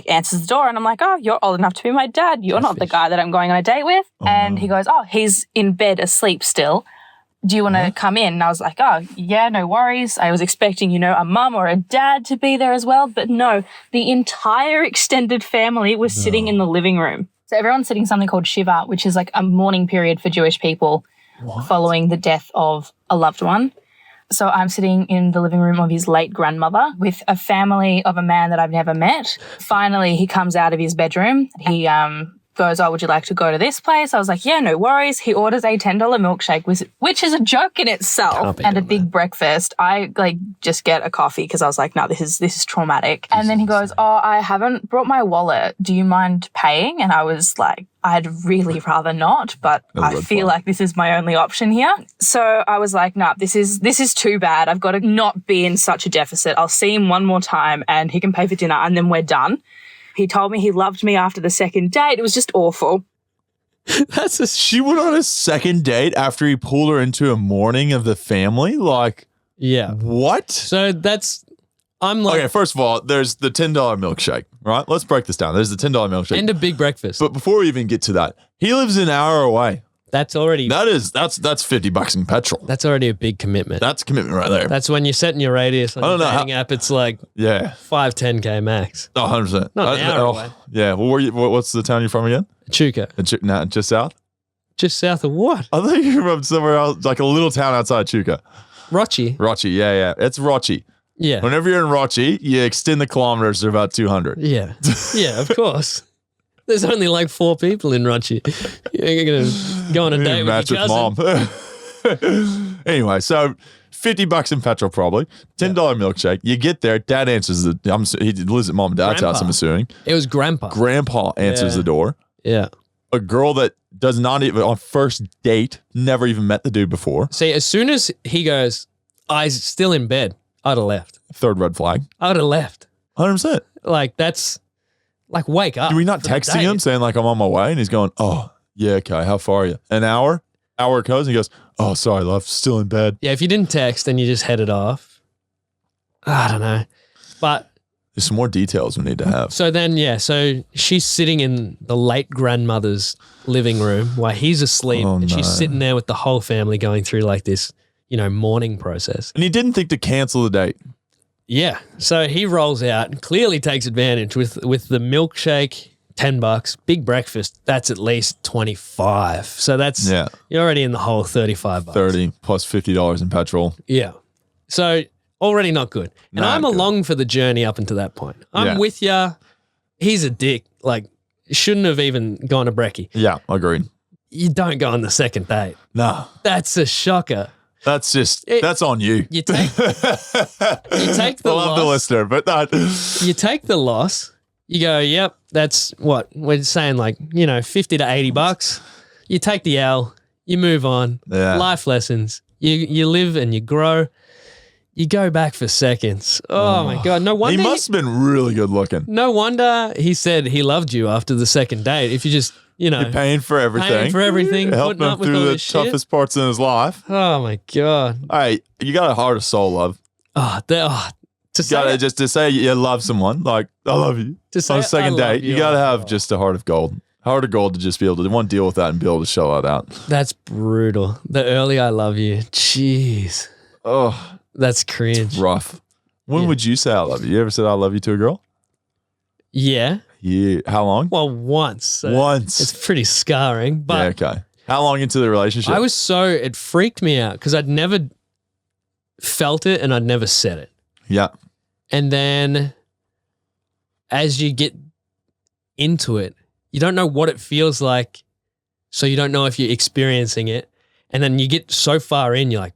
answers the door and I'm like, oh, you're old enough to be my dad. You're not the guy that I'm going on a date with. And he goes, oh, he's in bed asleep still. Do you want to come in? And I was like, oh, yeah, no worries. I was expecting, a mum or a dad to be there as well. But no, the entire extended family was sitting in the living room. So everyone's sitting something called Shiva, which is like a mourning period for Jewish people following the death of a loved one. So I'm sitting in the living room of his late grandmother with a family of a man that I've never met. Finally, he comes out of his bedroom. He goes, oh, would you like to go to this place? I was like, yeah, no worries. He orders a $10 milkshake, which is a joke in itself, and a big breakfast. I just get a coffee because I was like, no, this is traumatic. And then he goes, oh, I haven't brought my wallet. Do you mind paying? And I was like, I'd really rather not, but I feel like this is my only option here. So I was like, no, this is too bad. I've got to not be in such a deficit. I'll see him one more time and he can pay for dinner and then we're done. He told me he loved me after the second date. It was just awful. She went on a second date after he pulled her into a mourning of the family? Yeah. What? So I'm like... Okay, first of all, there's the $10 milkshake, right? Let's break this down. There's the $10 milkshake. And a big breakfast. But before we even get to that, he lives an hour away. That's already... That's $50 in petrol. That's already a big commitment. That's a commitment right there. That's when you're setting your radius on your dating app. It's like 5-10K max. Oh, 100%. Not an hour away. Yeah. Well, what's the town you're from again? Chuka. Just south? Just south of what? I thought you were from somewhere else, like a little town outside Chuka. Rochi, yeah. It's Rochi. Yeah. Whenever you're in Rochi, you extend the kilometers to about 200. Yeah. Yeah, of course. There's only like 4 people in Rochi. You're going to go on a date with your cousin. Mom. Anyway, so $50 in petrol probably. $10 milkshake. You get there. Dad answers he lives at mom and dad's house, I'm assuming. It was grandpa. Grandpa answers the door. Yeah. A girl that does not even, on first date, never even met the dude before. See, as soon as he goes, I's still in bed, I'd have left. Third red flag. I would have left. 100%. That's... wake up. Do we not texting him saying I'm on my way? And he's going, oh, yeah, okay, how far are you? An hour? Hour goes and he goes, oh, sorry, love, still in bed. Yeah, if you didn't text and you just headed off, I don't know. But there's some more details we need to have. So then, so she's sitting in the late grandmother's living room while he's asleep and she's sitting there with the whole family going through this, mourning process. And he didn't think to cancel the date. yeah, so he rolls out and clearly takes advantage with the milkshake, $10, big breakfast. That's at least 25. So that's you're already in the whole $35. 30 plus $50 in petrol. Yeah. So already not good. And I'm along for the journey up until that point. I'm with ya. He's a dick. Like, shouldn't have even gone to brekkie. Yeah, agreed. You don't go on the second date. No. That's a shocker. That's that's on you. You take the I love loss. the listener, but that. You take the loss. You go, yep, that's what we're saying, like, you know, $50 to $80. You take the L, you move on. Yeah. Life lessons. You live and you grow. You go back for seconds. Oh my God. No wonder. He must have been really good looking. No wonder he said he loved you after the second date. If you just, you know. You're paying for everything. Putting Helping him up with through all the this shit. toughest parts in his life. Oh my God. Hey, you got a heart of soul, love. To say you love someone, like, I love you. To say on a second date, you got to have just a heart of gold. Heart of gold to just be able to want to deal with that and be able to show that out. That's brutal. The early I love you. Jeez. Oh. That's cringe. It's rough. When would you say I love you? You ever said I love you to a girl? Yeah. Yeah. How long? Well, once. So once. It's pretty scarring. But yeah, okay. How long into the relationship? It freaked me out because I'd never felt it and I'd never said it. Yeah. And then as you get into it, you don't know what it feels like. So you don't know if you're experiencing it. And then you get so far in, you're like,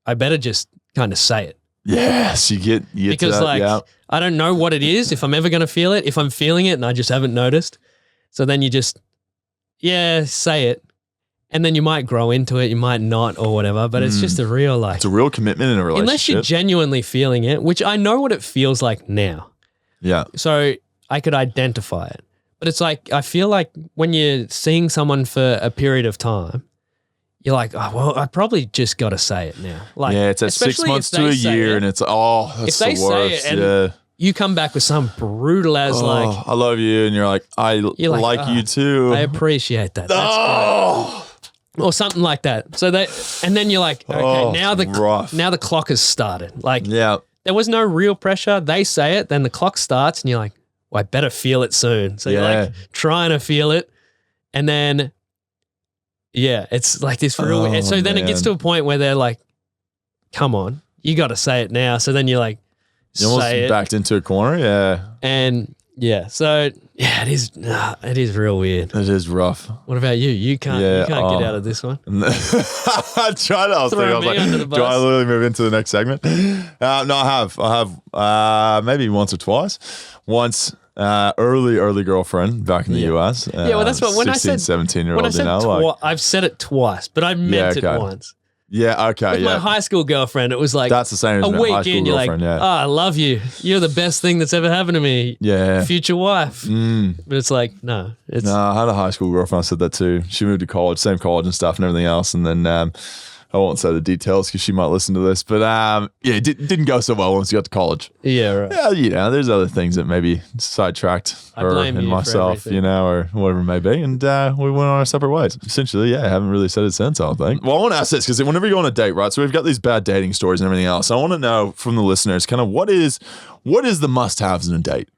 I better just kind of say it. Yes, you get because to that, I don't know what it is, if I'm ever going to feel it, if I'm feeling it and I just haven't noticed. So then you just, say it. And then you might grow into it, you might not or whatever, but it's just a real it's a real commitment in a relationship. Unless you're genuinely feeling it, which I know what it feels like now. Yeah. So I could identify it. But it's like, I feel like when you're seeing someone for a period of time, you're like, oh, well, I probably just got to say it now. Like, it's at 6 months to a year and it's, that's if they the worst. Say it and you come back with some brutal as like, I love you. And you're like, I like you too. I appreciate that. That's great. Or something like that. So and then you're like, okay, now the clock has started. Like, there was no real pressure. They say it, then the clock starts and you're like, well, I better feel it soon. So you're like trying to feel it. And then, it's like this real weird. So then it gets to a point where they're like, come on, you got to say it now. So then you're like, you're almost backed into a corner. Yeah. And it is real weird. It is rough. What about you? You can't get out of this one. I tried. I was like, do I literally move into the next segment? No, I have maybe once or twice. Once, early girlfriend back in the US. Well, that's what, when 16, I said 17-year-old, I've said it twice, but I meant it once. Yeah, okay, With my high school girlfriend, it was like that's the same as a my week high school in, you're like, girlfriend, I love you. You're the best thing that's ever happened to me. Yeah. Future wife. But it's like, no. I had a high school girlfriend. I said that too. She moved to college, same college and stuff and everything else. And then I won't say the details because she might listen to this. But it didn't go so well once you got to college. Yeah, right. Yeah, there's other things that maybe sidetracked her and myself, or whatever it may be. And we went on our separate ways. Essentially, I haven't really said it since, I don't think. Well, I want to ask this because whenever you go on a date, right? So we've got these bad dating stories and everything else. I want to know from the listeners kind of what is the must-haves in a date?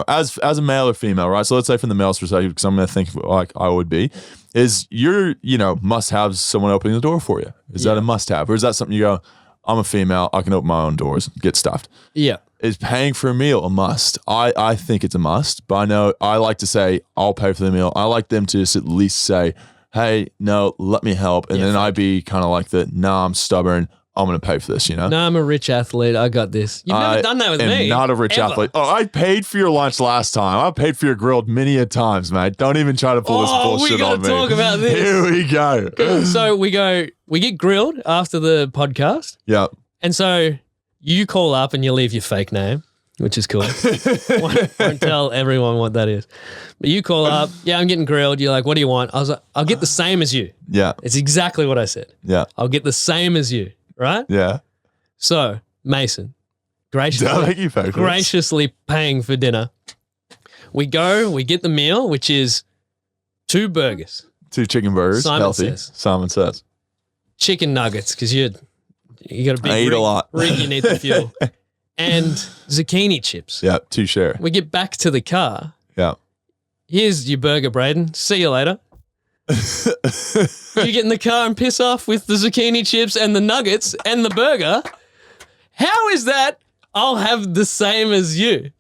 As a male or female, right? So let's say from the male's perspective, because I'm going to think like I would be, is your, must-haves someone opening the door for you? Is that a must-have? Or is that something you go, I'm a female, I can open my own doors, get stuffed? Yeah. Is paying for a meal a must? I think it's a must, but I know I like to say, I'll pay for the meal. I like them to just at least say, hey, no, let me help. And then I'd be kind of like I'm stubborn. I'm going to pay for this, No, I'm a rich athlete. I got this. You've never done that with me. Not a rich athlete. Oh, I paid for your lunch last time. I paid for your grilled many a times, mate. Don't even try to pull this bullshit on me. We got to talk about this. Here we go. So we get grilled after the podcast. Yeah. And so you call up and you leave your fake name, which is cool. Won't tell everyone what that is. But you call up, I'm getting grilled. You're like, what do you want? I was like, I'll get the same as you. Yeah. It's exactly what I said. Yeah. I'll get the same as you. Right? Yeah. So, Mason, graciously paying for dinner. We get the meal, which is 2 burgers. 2 chicken burgers. Simon says. Chicken nuggets, because you got a big rig, a lot. Rig you need to fuel. and zucchini chips. Yeah, 2 share. We get back to the car. Yeah. Here's your burger, Brayden. See you later. You get in the car and piss off with the zucchini chips and the nuggets and the burger. How is that? I'll have the same as you.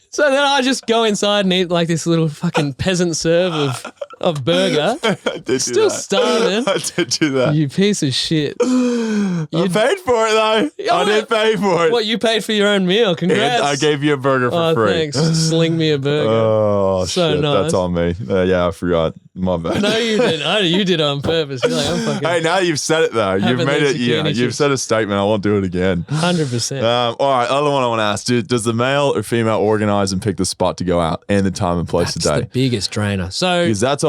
So then I just go inside and eat like this little fucking peasant serve of burger. I did Still do that. starving. I did do that. You piece of shit. I paid for it though. I did pay for it. What, you paid for your own meal? Congrats. And I gave you a burger for free. Thanks. Sling me a burger. Oh, So shit. nice. That's on me. Yeah, I forgot. My bad. No, you didn't. You did it on purpose. You're like, I'm fucking Hey, now that you've said it though. You've having made those it. Yeah, zucchini you've chips. said a statement. I won't do it again. 100%. All right, other one I want to ask: does the male or female organize and pick the spot to go out and the time and place That's of the day? biggest drainer. So Because that's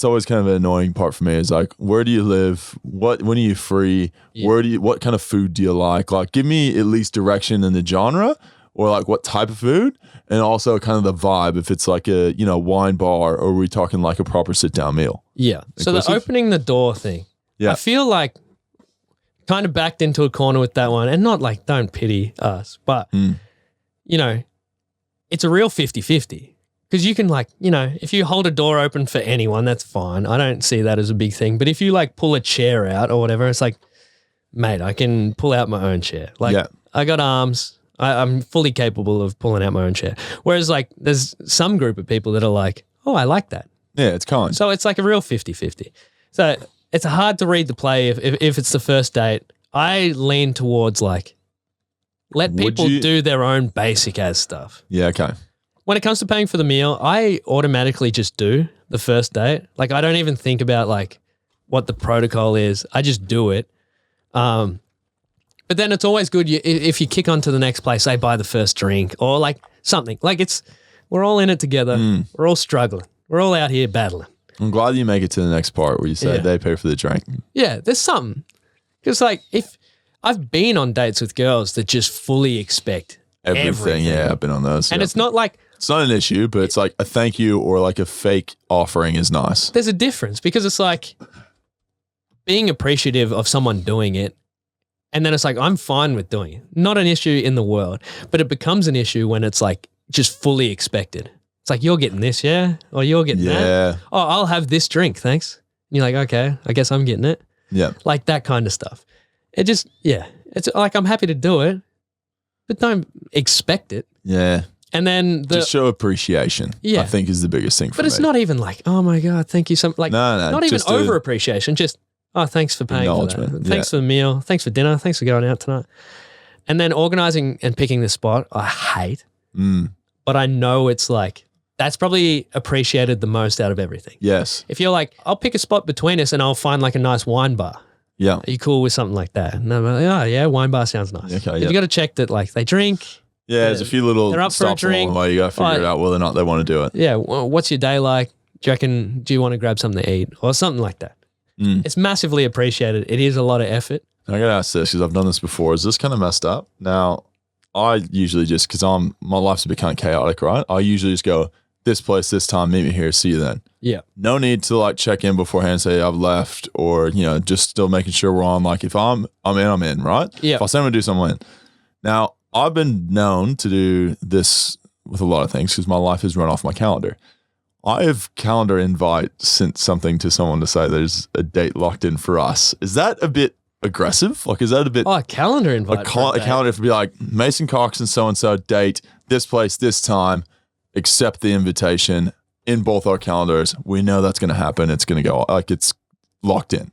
always kind of an annoying part for me. Is like, where do you live? When are you free? Yeah. What kind of food do you like? Like, give me at least direction in the genre, or like what type of food, and also kind of the vibe. If it's like a wine bar, or are we talking like a proper sit down meal? yeah. So the Inclusive? opening the door thing. Yeah. I feel like kind of backed into a corner with that one, and not like don't pity us, but it's a real 50-50. Because you can if you hold a door open for anyone, that's fine. I don't see that as a big thing. But if you like pull a chair out or whatever, it's like, mate, I can pull out my own chair. Like Yeah. I got arms. I'm fully capable of pulling out my own chair. Whereas like there's some group of people that are like, oh, I like that. Yeah, it's kind. So it's like a real 50-50. So it's hard to read the play if it's the first date. I lean towards like, let Would people you- do their own basic ass stuff. Yeah, okay. When it comes to paying for the meal, I automatically just do the first date. Like I don't even think about like what the protocol is. I just do it. But then it's always good if you kick on to the next place, say buy the first drink or like something. Like we're all in it together. We're all struggling. We're all out here battling. I'm glad you make it to the next part where you say Yeah. they pay for the drink. Yeah, there's something. Because like if I've been on dates with girls that just fully expect everything. Yeah, I've been on those. And yeah. it's not like It's not an issue, but it's like a thank you or like a fake offering is nice. there's a difference because it's like being appreciative of someone doing it. And then it's like, I'm fine with doing it. Not an issue in the world, but it becomes an issue when it's like just fully expected. It's like, you're getting this, yeah? Or you're getting that? Yeah. Oh, I'll have this drink, thanks. And you're like, okay, I guess I'm getting it. Yeah. Like that kind of stuff. It just, yeah. It's like, I'm happy to do it, but don't expect it. Yeah. And then Just show appreciation. Yeah. I think is the biggest thing for but me. it's not even like, oh my God, thank you so much. Like, No, not even just a- over appreciation, just, oh, thanks for paying for that. Acknowledgement, Thanks for the meal. Thanks for dinner. Thanks for going out tonight. And then organizing and picking the spot, I hate. But I know it's like, that's probably appreciated the most out of everything. Yes. If you're like, I'll pick a spot between us and I'll find like a nice wine bar. Yeah. Are you cool with something like that? And I'm like, oh yeah, wine bar sounds nice. Okay, If yeah. you got to check that like they drink. Yeah, there's a few little They're up for a stops along drink. the way. You got to figure Like- it out whether or not they want to do it. Yeah, what's your day like? Do you want to grab something to eat or something like that? It's massively appreciated. It is a lot of effort. I got to ask this because I've done this before. Is this kind of messed up? Now, I usually just, because my life's a bit kind of chaotic, right? I usually just go, this place, this time, meet me here, see you then. Yeah. No need to like check in beforehand and say I've left or, just still making sure we're on. Like if I'm in, right? Yeah. If I say I'm going to do something, I'm in. Now, I've been known to do this with a lot of things because my life is run off my calendar. I have calendar invite sent something to someone to say there's a date locked in for us. Is that a bit aggressive? Like, is that a bit Oh, a calendar invite. a for a date. calendar to be like Mason Cox and so date this place, this time, accept the invitation in both our calendars. We know that's going to happen. It's going to go like it's locked in.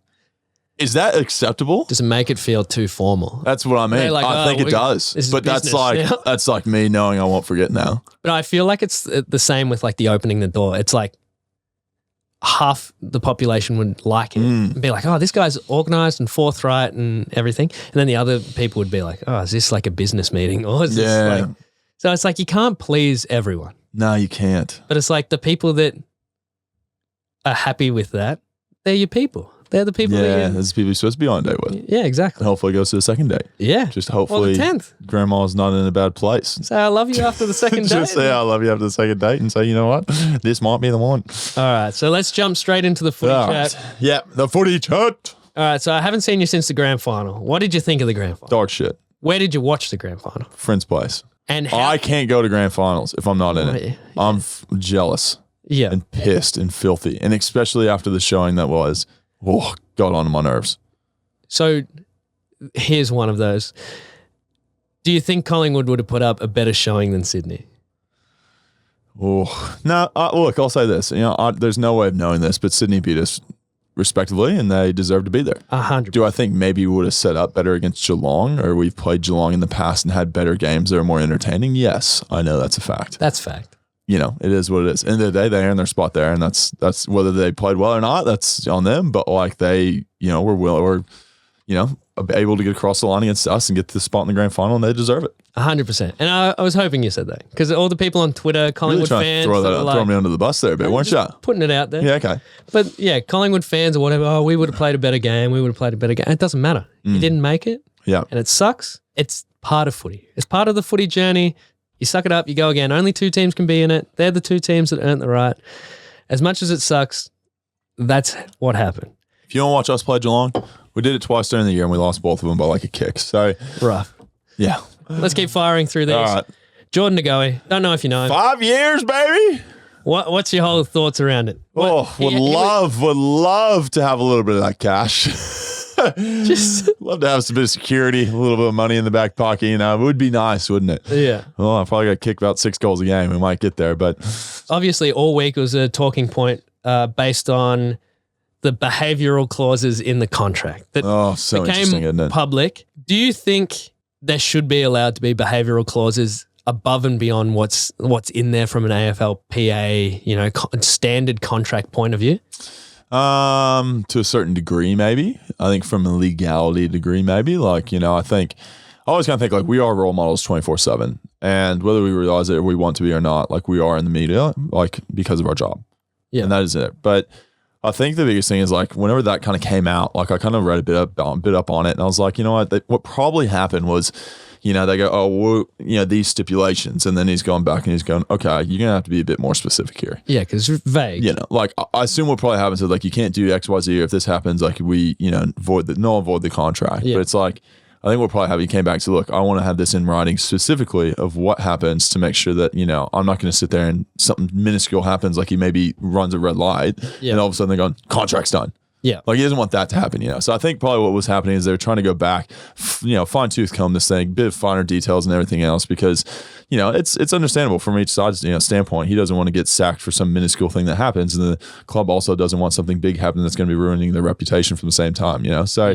Is that acceptable? Does it make it feel too formal? That's what I mean. They're like, I oh, think it this does, is but that's business now. that's like me knowing I won't forget now. But I feel like it's the same with like the opening the door. It's like half the population would like it and be like, oh, this guy's organized and forthright and everything. And then the other people would be like, oh, is this like a business meeting? Or is this like, so it's like, you can't please everyone. No, you can't. But it's like the people that are happy with that, they're your people. They're the people Yeah, that you, there's people you're supposed to be on a date with. yeah, exactly. And hopefully it goes to the second date. Yeah. Just Well, hopefully the 10th. grandma's not in a bad place. Say, I love you after the second date. Just say I love you after the second date and say, you know what? This might be the one. All right. So let's jump straight into the footy All chat. right. Yeah, the footy chat. All right. So I haven't seen you since the grand final. What did you think of the grand final? Dog shit. Where did you watch the grand final? Friend's place. And I can't go to grand finals if I'm not in it. I'm jealous. Yeah. And pissed and filthy. And especially after the showing that got on my nerves. So here's one of those. Do you think Collingwood would have put up a better showing than Sydney? Oh, no. Look, I'll say this. There's no way of knowing this, but Sydney beat us respectively, and they deserve to be there. 100%. Do I think maybe we would have set up better against Geelong, or we've played Geelong in the past and had better games that are more entertaining? Yes, I know that's a fact. That's fact. It is what it is. End of the day, they earn their spot there, and that's whether they played well or not. That's on them. But like they, were able to get across the line against us and get to the spot in the grand final, and they deserve it. 100%. And I was hoping you said that because all the people on Twitter, Collingwood really fans, throw me under the bus there a bit, weren't you? Putting it out there. Yeah, okay. But yeah, Collingwood fans or whatever. We would have played a better game. It doesn't matter. You didn't make it. Yeah, and it sucks. It's part of footy. It's part of the footy journey. You suck it up, you go again. Only 2 teams can be in it. They're the 2 teams that earned the right. As much as it sucks, that's what happened. If you don't watch us play Geelong, we did it twice during the year and we lost both of them by like a kick. So rough. Yeah. Let's keep firing through these. All right. Jordan Ngoe, don't know if you know him. 5 years, baby. What's your whole thoughts around it? Would love to have a little bit of that cash. Just love to have some bit of security, a little bit of money in the back pocket. It would be nice, wouldn't it? Yeah. Well, I probably got to kick about 6 goals a game. We might get there, but obviously, all week was a talking point based on the behavioural clauses in the contract that so interesting, isn't it? Public. Do you think there should be allowed to be behavioural clauses above and beyond what's in there from an AFLPA, standard contract point of view? To a certain degree, maybe. I think from a legality degree, maybe. I think I always kind of think we are role models 24/7, and whether we realize it or we want to be or not, we are in the media, because of our job. Yeah, and that is it. But I think the biggest thing is whenever that kind of came out, I kind of read a bit up on it, and I was like, you know what? What probably happened was, they go, these stipulations, and then he's going back and he's going, okay, you're gonna have to be a bit more specific here. Yeah, because it's vague. I assume what probably happens is you can't do X, Y, Z. Or if this happens, we void the contract. Yeah. But it's I think what probably happened, he came back to look, I want to have this in writing specifically of what happens to make sure that I'm not going to sit there and something minuscule happens, he maybe runs a red light, and all of a sudden they're going, contract's done. Yeah. He doesn't want that to happen, So I think probably what was happening is they were trying to go back, fine tooth comb this thing, bit of finer details and everything else because, it's understandable from each side's, standpoint. He doesn't want to get sacked for some minuscule thing that happens. And the club also doesn't want something big happening that's going to be ruining their reputation from the same time, So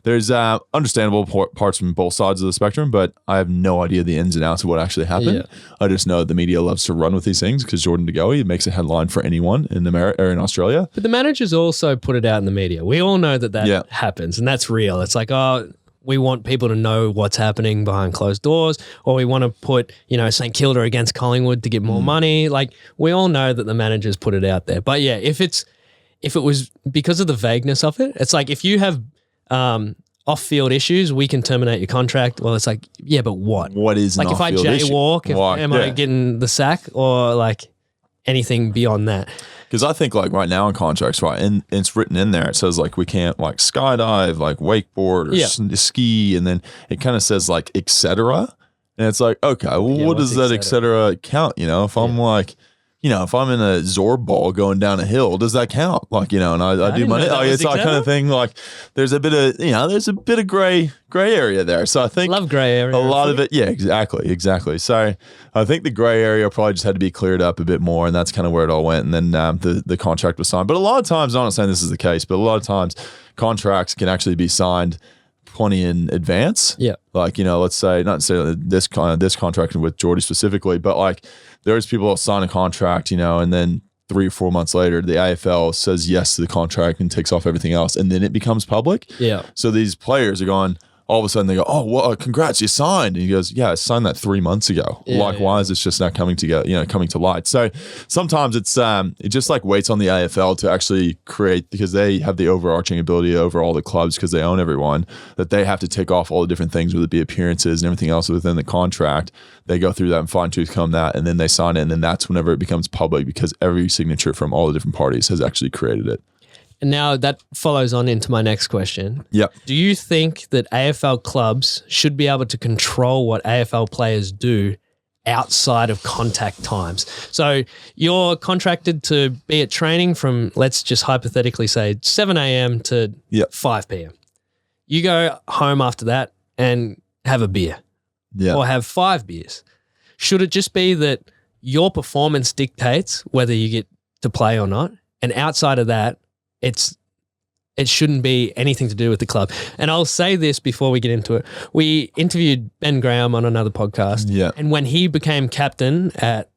there's understandable parts from both sides of the spectrum, but I have no idea the ins and outs of what actually happened. Yeah. I just know the media loves to run with these things because Jordan Ngoe makes a headline for anyone in America or in Australia. But the managers also put it out in the media. We all know that happens, and that's real. It's we want people to know what's happening behind closed doors, or we want to put, St Kilda against Collingwood to get more money. We all know that the managers put it out there. But yeah, if it was because of the vagueness of it, it's if you have off-field issues, we can terminate your contract. Well, it's yeah, but what? What is an if I jaywalk, am I getting the sack or anything beyond that? Because I think like right now in contracts, right, and it's written in there, it says like we can't like skydive, like wakeboard or ski, and then it kind of says like et cetera. And it's like, okay, well, what does that et cetera count? You know, if I'm like, you know, if I'm in a Zorb ball going down a hill, does that count? Like, you know, and I do my, it's that kind of thing. Like there's a bit of, you know, there's a bit of gray area there. So I think love gray area. A lot of it. Yeah, exactly. So I think the gray area probably just had to be cleared up a bit more, and that's kind of where it all went. And then the contract was signed. But a lot of times, I'm not saying this is the case, but a lot of times contracts can actually be signed plenty in advance. Yeah. Like, you know, let's say, not necessarily this contract with Jordy specifically, but like there's people that sign a contract, you know, and then 3 or 4 months later, the AFL says yes to the contract and takes off everything else. And then it becomes public. Yeah. So these players are going, all of a sudden they go, oh, well, congrats, you signed. And he goes, yeah, I signed that 3 months ago. Yeah, Likewise, it's just not coming together, you know, coming to light. So sometimes it's it just like waits on the AFL to actually create, because they have the overarching ability over all the clubs because they own everyone, that they have to tick off all the different things, whether it be appearances and everything else within the contract. They go through that and fine tooth comb that, and then they sign it, and then that's whenever it becomes public because every signature from all the different parties has actually created it. And now that follows on into my next question. Yep. Do you think that AFL clubs should be able to control what AFL players do outside of contact times? So you're contracted to be at training from, let's just hypothetically say 7 a.m. to 5 p.m. You go home after that and have a beer or have 5 beers. Should it just be that your performance dictates whether you get to play or not? And outside of that, it shouldn't be anything to do with the club. And I'll say this before we get into it. We interviewed Ben Graham on another podcast. Yeah. And when he became captain at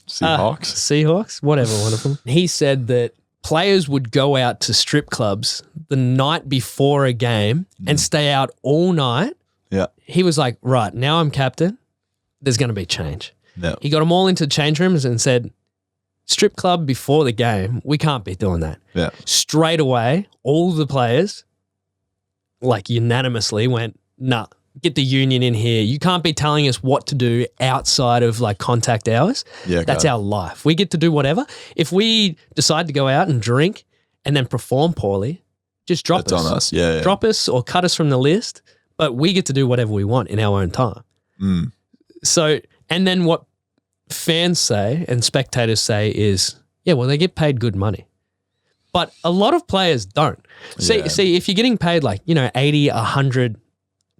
Seahawks, whatever one of them, he said that players would go out to strip clubs the night before a game and stay out all night. Yeah. He was like, right, now I'm captain. There's going to be change. No. He got them all into change rooms and said, strip club before the game, we can't be doing that. Yeah. Straight away, all the players, like unanimously went, nah, get the union in here. You can't be telling us what to do outside of like contact hours. Yeah, that's our life. We get to do whatever. If we decide to go out and drink and then perform poorly, just drop that's us. on us. Yeah. Drop us or cut us from the list, but we get to do whatever we want in our own time. So, and then what fans say and spectators say is, yeah, well, they get paid good money. But a lot of players don't. See, if you're getting paid like, 80, 100,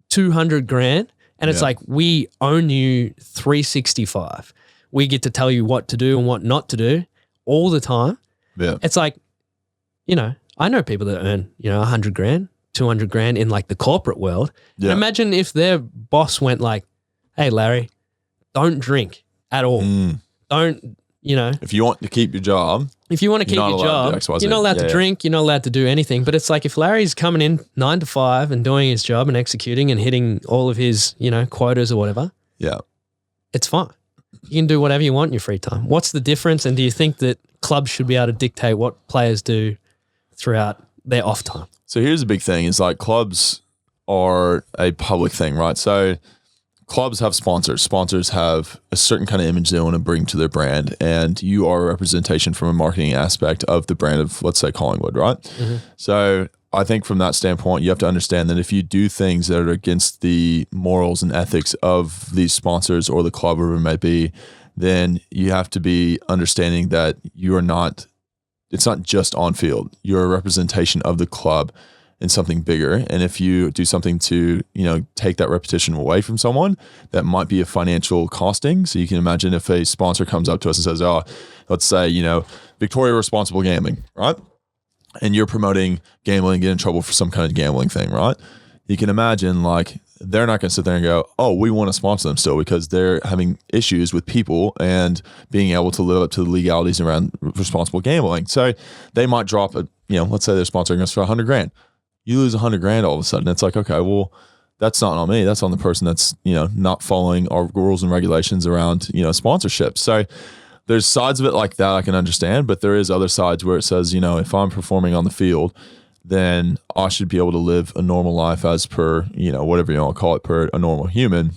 200 grand, and it's like, we own you 365. We get to tell you what to do and what not to do all the time. Yeah. It's like, I know people that earn, 100 grand, 200 grand in like the corporate world. Yeah. And imagine if their boss went like, hey, Larry, don't drink at all. Don't, if you want to keep your job, you're not allowed to drink, you're not allowed to do anything. But it's like if Larry's coming in 9 to 5 and doing his job and executing and hitting all of his, quotas or whatever. Yeah. It's fine. You can do whatever you want in your free time. What's the difference? And do you think that clubs should be able to dictate what players do throughout their off time? So here's the big thing is like clubs are a public thing, right? So clubs have sponsors. Sponsors have a certain kind of image they want to bring to their brand, and you are a representation from a marketing aspect of the brand of, let's say, Collingwood, right? Mm-hmm. So I think from that standpoint, you have to understand that if you do things that are against the morals and ethics of these sponsors or the club, whatever it may be, then you have to be understanding that you are not, it's not just on field. You're a representation of the club in something bigger. And if you do something to, take that repetition away from someone, that might be a financial costing. So you can imagine if a sponsor comes up to us and says, let's say, Victoria Responsible Gambling, right? And you're promoting gambling, get in trouble for some kind of gambling thing, right? You can imagine like they're not going to sit there and go, oh, we want to sponsor them still because they're having issues with people and being able to live up to the legalities around responsible gambling. So they might drop let's say they're sponsoring us for 100 grand. You lose 100 grand all of a sudden. It's like, okay, well, that's not on me. That's on the person that's, not following our rules and regulations around, sponsorship. So there's sides of it like that I can understand, but there is other sides where it says, if I'm performing on the field, then I should be able to live a normal life as per, whatever you want to call it, per a normal human.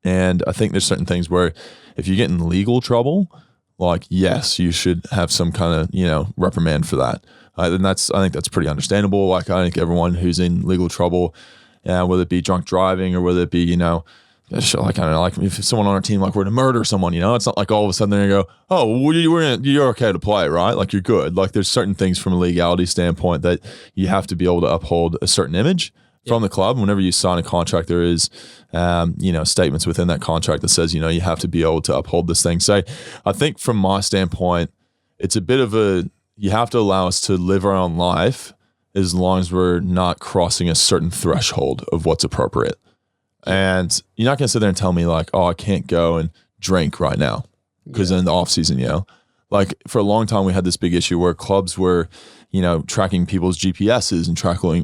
And I think there's certain things where if you get in legal trouble, like, yes, you should have some kind of, reprimand for that. And I think that's pretty understandable. Like, I think everyone who's in legal trouble, whether it be drunk driving or whether it be, if someone on our team, like, were to murder someone, it's not like all of a sudden they're going to go, oh, well, you're okay to play, right? Like, you're good. Like, there's certain things from a legality standpoint that you have to be able to uphold a certain image from the club. Whenever you sign a contract, there is, statements within that contract that says, you have to be able to uphold this thing. So I think from my standpoint, it's a bit of you have to allow us to live our own life as long as we're not crossing a certain threshold of what's appropriate. And you're not going to sit there and tell me like, oh, I can't go and drink right now because in the off season, like for a long time we had this big issue where clubs were, tracking people's GPSs and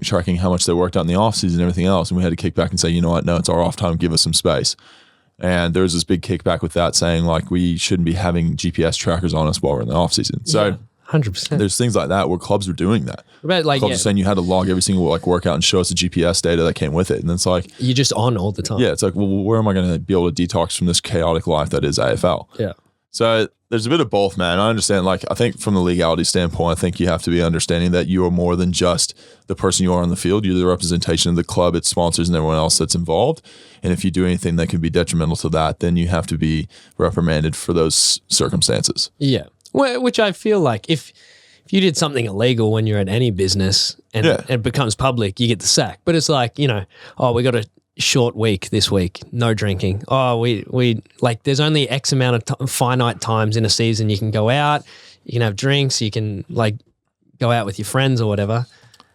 tracking how much they worked out in the off season and everything else. And we had to kick back and say, you know what? No, it's our off time. Give us some space. And there was this big kickback with that saying like, we shouldn't be having GPS trackers on us while we're in the off season. So 100%. There's things like that where clubs are doing that. But like, clubs are saying you had to log every single like workout and show us the GPS data that came with it. And it's like, you're just on all the time. Yeah. It's like, well, where am I going to be able to detox from this chaotic life that is AFL? Yeah. So there's a bit of both, man. I understand, like, I think from the legality standpoint, I think you have to be understanding that you are more than just the person you are on the field. You're the representation of the club, its sponsors, and everyone else that's involved. And if you do anything that can be detrimental to that, then you have to be reprimanded for those circumstances. Yeah. Well, which I feel like if you did something illegal when you're at any business and it becomes public, you get the sack. But it's like, we got a short week this week, no drinking. Oh, we like there's only X amount of finite times in a season you can go out, you can have drinks, you can like go out with your friends or whatever.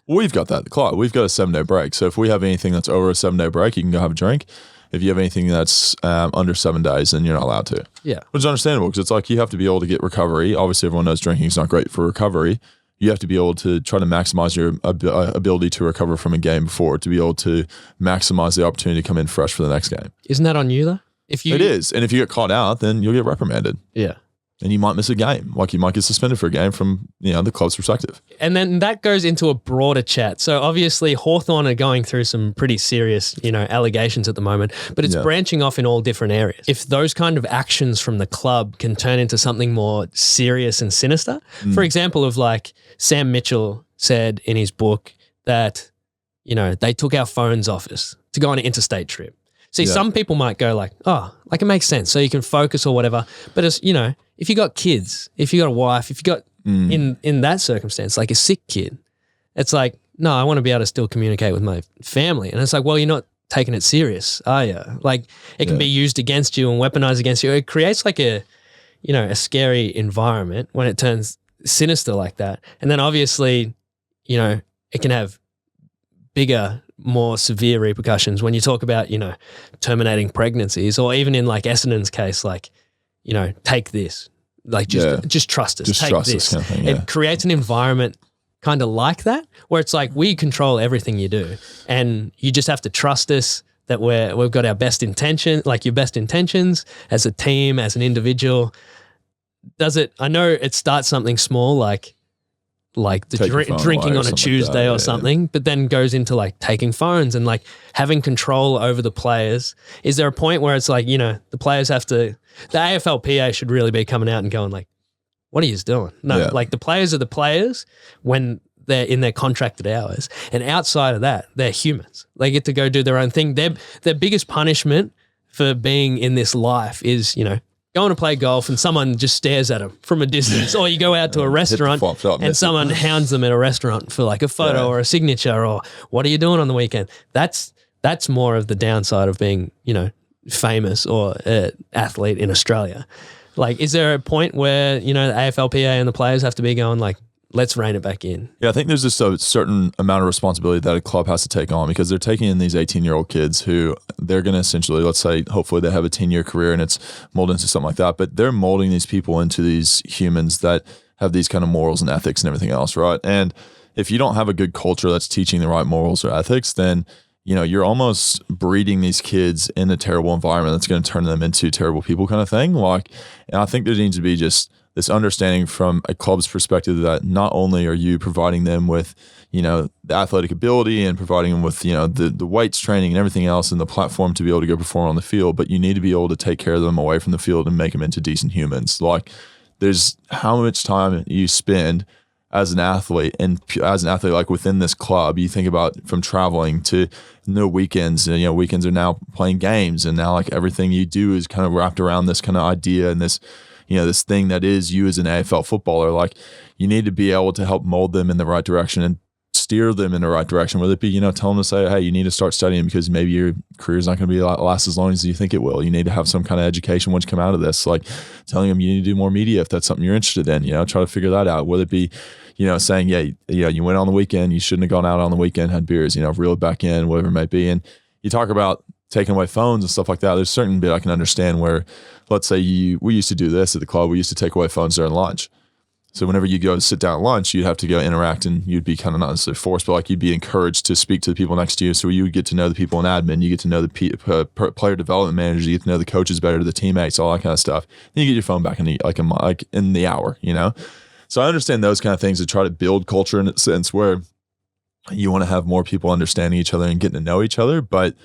We've got that at the club. We've got a 7-day break. So if we have anything that's over a 7-day break, you can go have a drink. If you have anything that's under 7 days, then you're not allowed to. Yeah. Which is understandable because it's like you have to be able to get recovery. Obviously, everyone knows drinking is not great for recovery. You have to be able to try to maximize your ability to recover from a game before to be able to maximize the opportunity to come in fresh for the next game. Isn't that on you though? It is. And if you get caught out, then you'll get reprimanded. Yeah. And you might miss a game. Like you might get suspended for a game from, the club's perspective. And then that goes into a broader chat. So obviously Hawthorn are going through some pretty serious, allegations at the moment, but it's branching off in all different areas. If those kind of actions from the club can turn into something more serious and sinister, for example, of like Sam Mitchell said in his book that, they took our phones off us to go on an interstate trip. See, some people might go like, oh, like it makes sense. So you can focus or whatever. But it's, if you got kids, if you got a wife, if you got in that circumstance, like a sick kid, it's like, no, I want to be able to still communicate with my family. And it's like, well, you're not taking it serious, are you? Like it can be used against you and weaponized against you. It creates like a scary environment when it turns sinister like that. And then obviously, it can have bigger, more severe repercussions when you talk about, terminating pregnancies or even in like Essendon's case, like, take this, like just trust us, just take trust this. Kind of thing, It creates an environment kind of like that where it's like we control everything you do and you just have to trust us that we've got our best intention, like your best intentions as a team, as an individual. I know it starts something small like the drinking on a Tuesday or something, but then goes into like taking phones and like having control over the players. Is there a point where it's like, the players have to, the AFLPA should really be coming out and going like, what are you doing? No, like the players are the players when they're in their contracted hours. And outside of that, they're humans. They get to go do their own thing. Their biggest punishment for being in this life is, going to play golf and someone just stares at them from a distance, or you go out to a restaurant and someone hounds them at a restaurant for like a photo or a signature, or what are you doing on the weekend? That's more of the downside of being, famous or an athlete in Australia. Like, is there a point where, the AFLPA and the players have to be going like, let's rein it back in? Yeah, I think there's just a certain amount of responsibility that a club has to take on because they're taking in these 18-year-old kids who they're going to essentially, let's say, hopefully they have a 10-year career and it's molded into something like that, but they're molding these people into these humans that have these kind of morals and ethics and everything else, right? And if you don't have a good culture that's teaching the right morals or ethics, then you're almost breeding these kids in a terrible environment that's going to turn them into terrible people kind of thing. Like, and I think there needs to be just this understanding from a club's perspective that not only are you providing them with, the athletic ability and providing them with, the weights training and everything else and the platform to be able to go perform on the field, but you need to be able to take care of them away from the field and make them into decent humans. Like, there's how much time you spend as an athlete like within this club. You think about from traveling to weekends, and weekends are now playing games, and now like everything you do is kind of wrapped around this kind of idea and this this thing that is you as an AFL footballer. Like, you need to be able to help mold them in the right direction and steer them in the right direction, whether it be, tell them to say, hey, you need to start studying because maybe your career is not going to be last as long as you think it will. You need to have some kind of education once you come out of this, like telling them you need to do more media if that's something you're interested in, try to figure that out, whether it be, saying, you went on the weekend, you shouldn't have gone out on the weekend, had beers, reel it back in, whatever it might be. And you talk about taking away phones and stuff like that. There's certain bit I can understand where, let's say we used to do this at the club. We used to take away phones during lunch. So whenever you go to sit down at lunch, you'd have to go interact and you'd be kind of not necessarily forced, but like you'd be encouraged to speak to the people next to you. So you would get to know the people in admin, you get to know the player development managers, you get to know the coaches better, the teammates, all that kind of stuff. Then you get your phone back in the hour, So I understand those kind of things to try to build culture in a sense where you want to have more people understanding each other and getting to know each other, but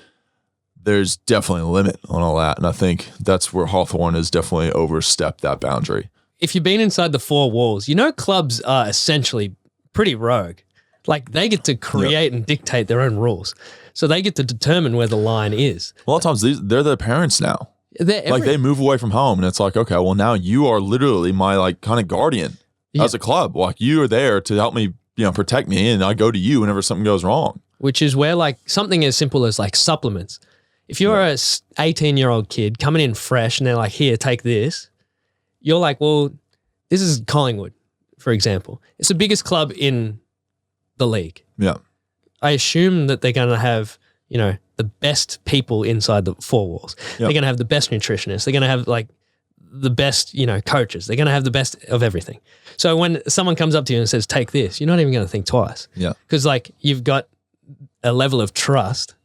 there's definitely a limit on all that. And I think that's where Hawthorn has definitely overstepped that boundary. If you've been inside the four walls, clubs are essentially pretty rogue. Like they get to create and dictate their own rules. So they get to determine where the line is. A lot of times they're the parents now. They move away from home and it's like, okay, well now you are literally my like kind of guardian as a club. Like you are there to help me, protect me, and I go to you whenever something goes wrong. Which is where like something as simple as like supplements. If you're a 18-year-old kid coming in fresh and they're like, here, take this. You're like, well, this is Collingwood, for example. It's the biggest club in the league. Yeah. I assume that they're going to have, the best people inside the four walls. Yep. They're going to have the best nutritionists. They're going to have like the best, coaches. They're going to have the best of everything. So when someone comes up to you and says, take this, you're not even going to think twice. Yeah. Because like you've got a level of trust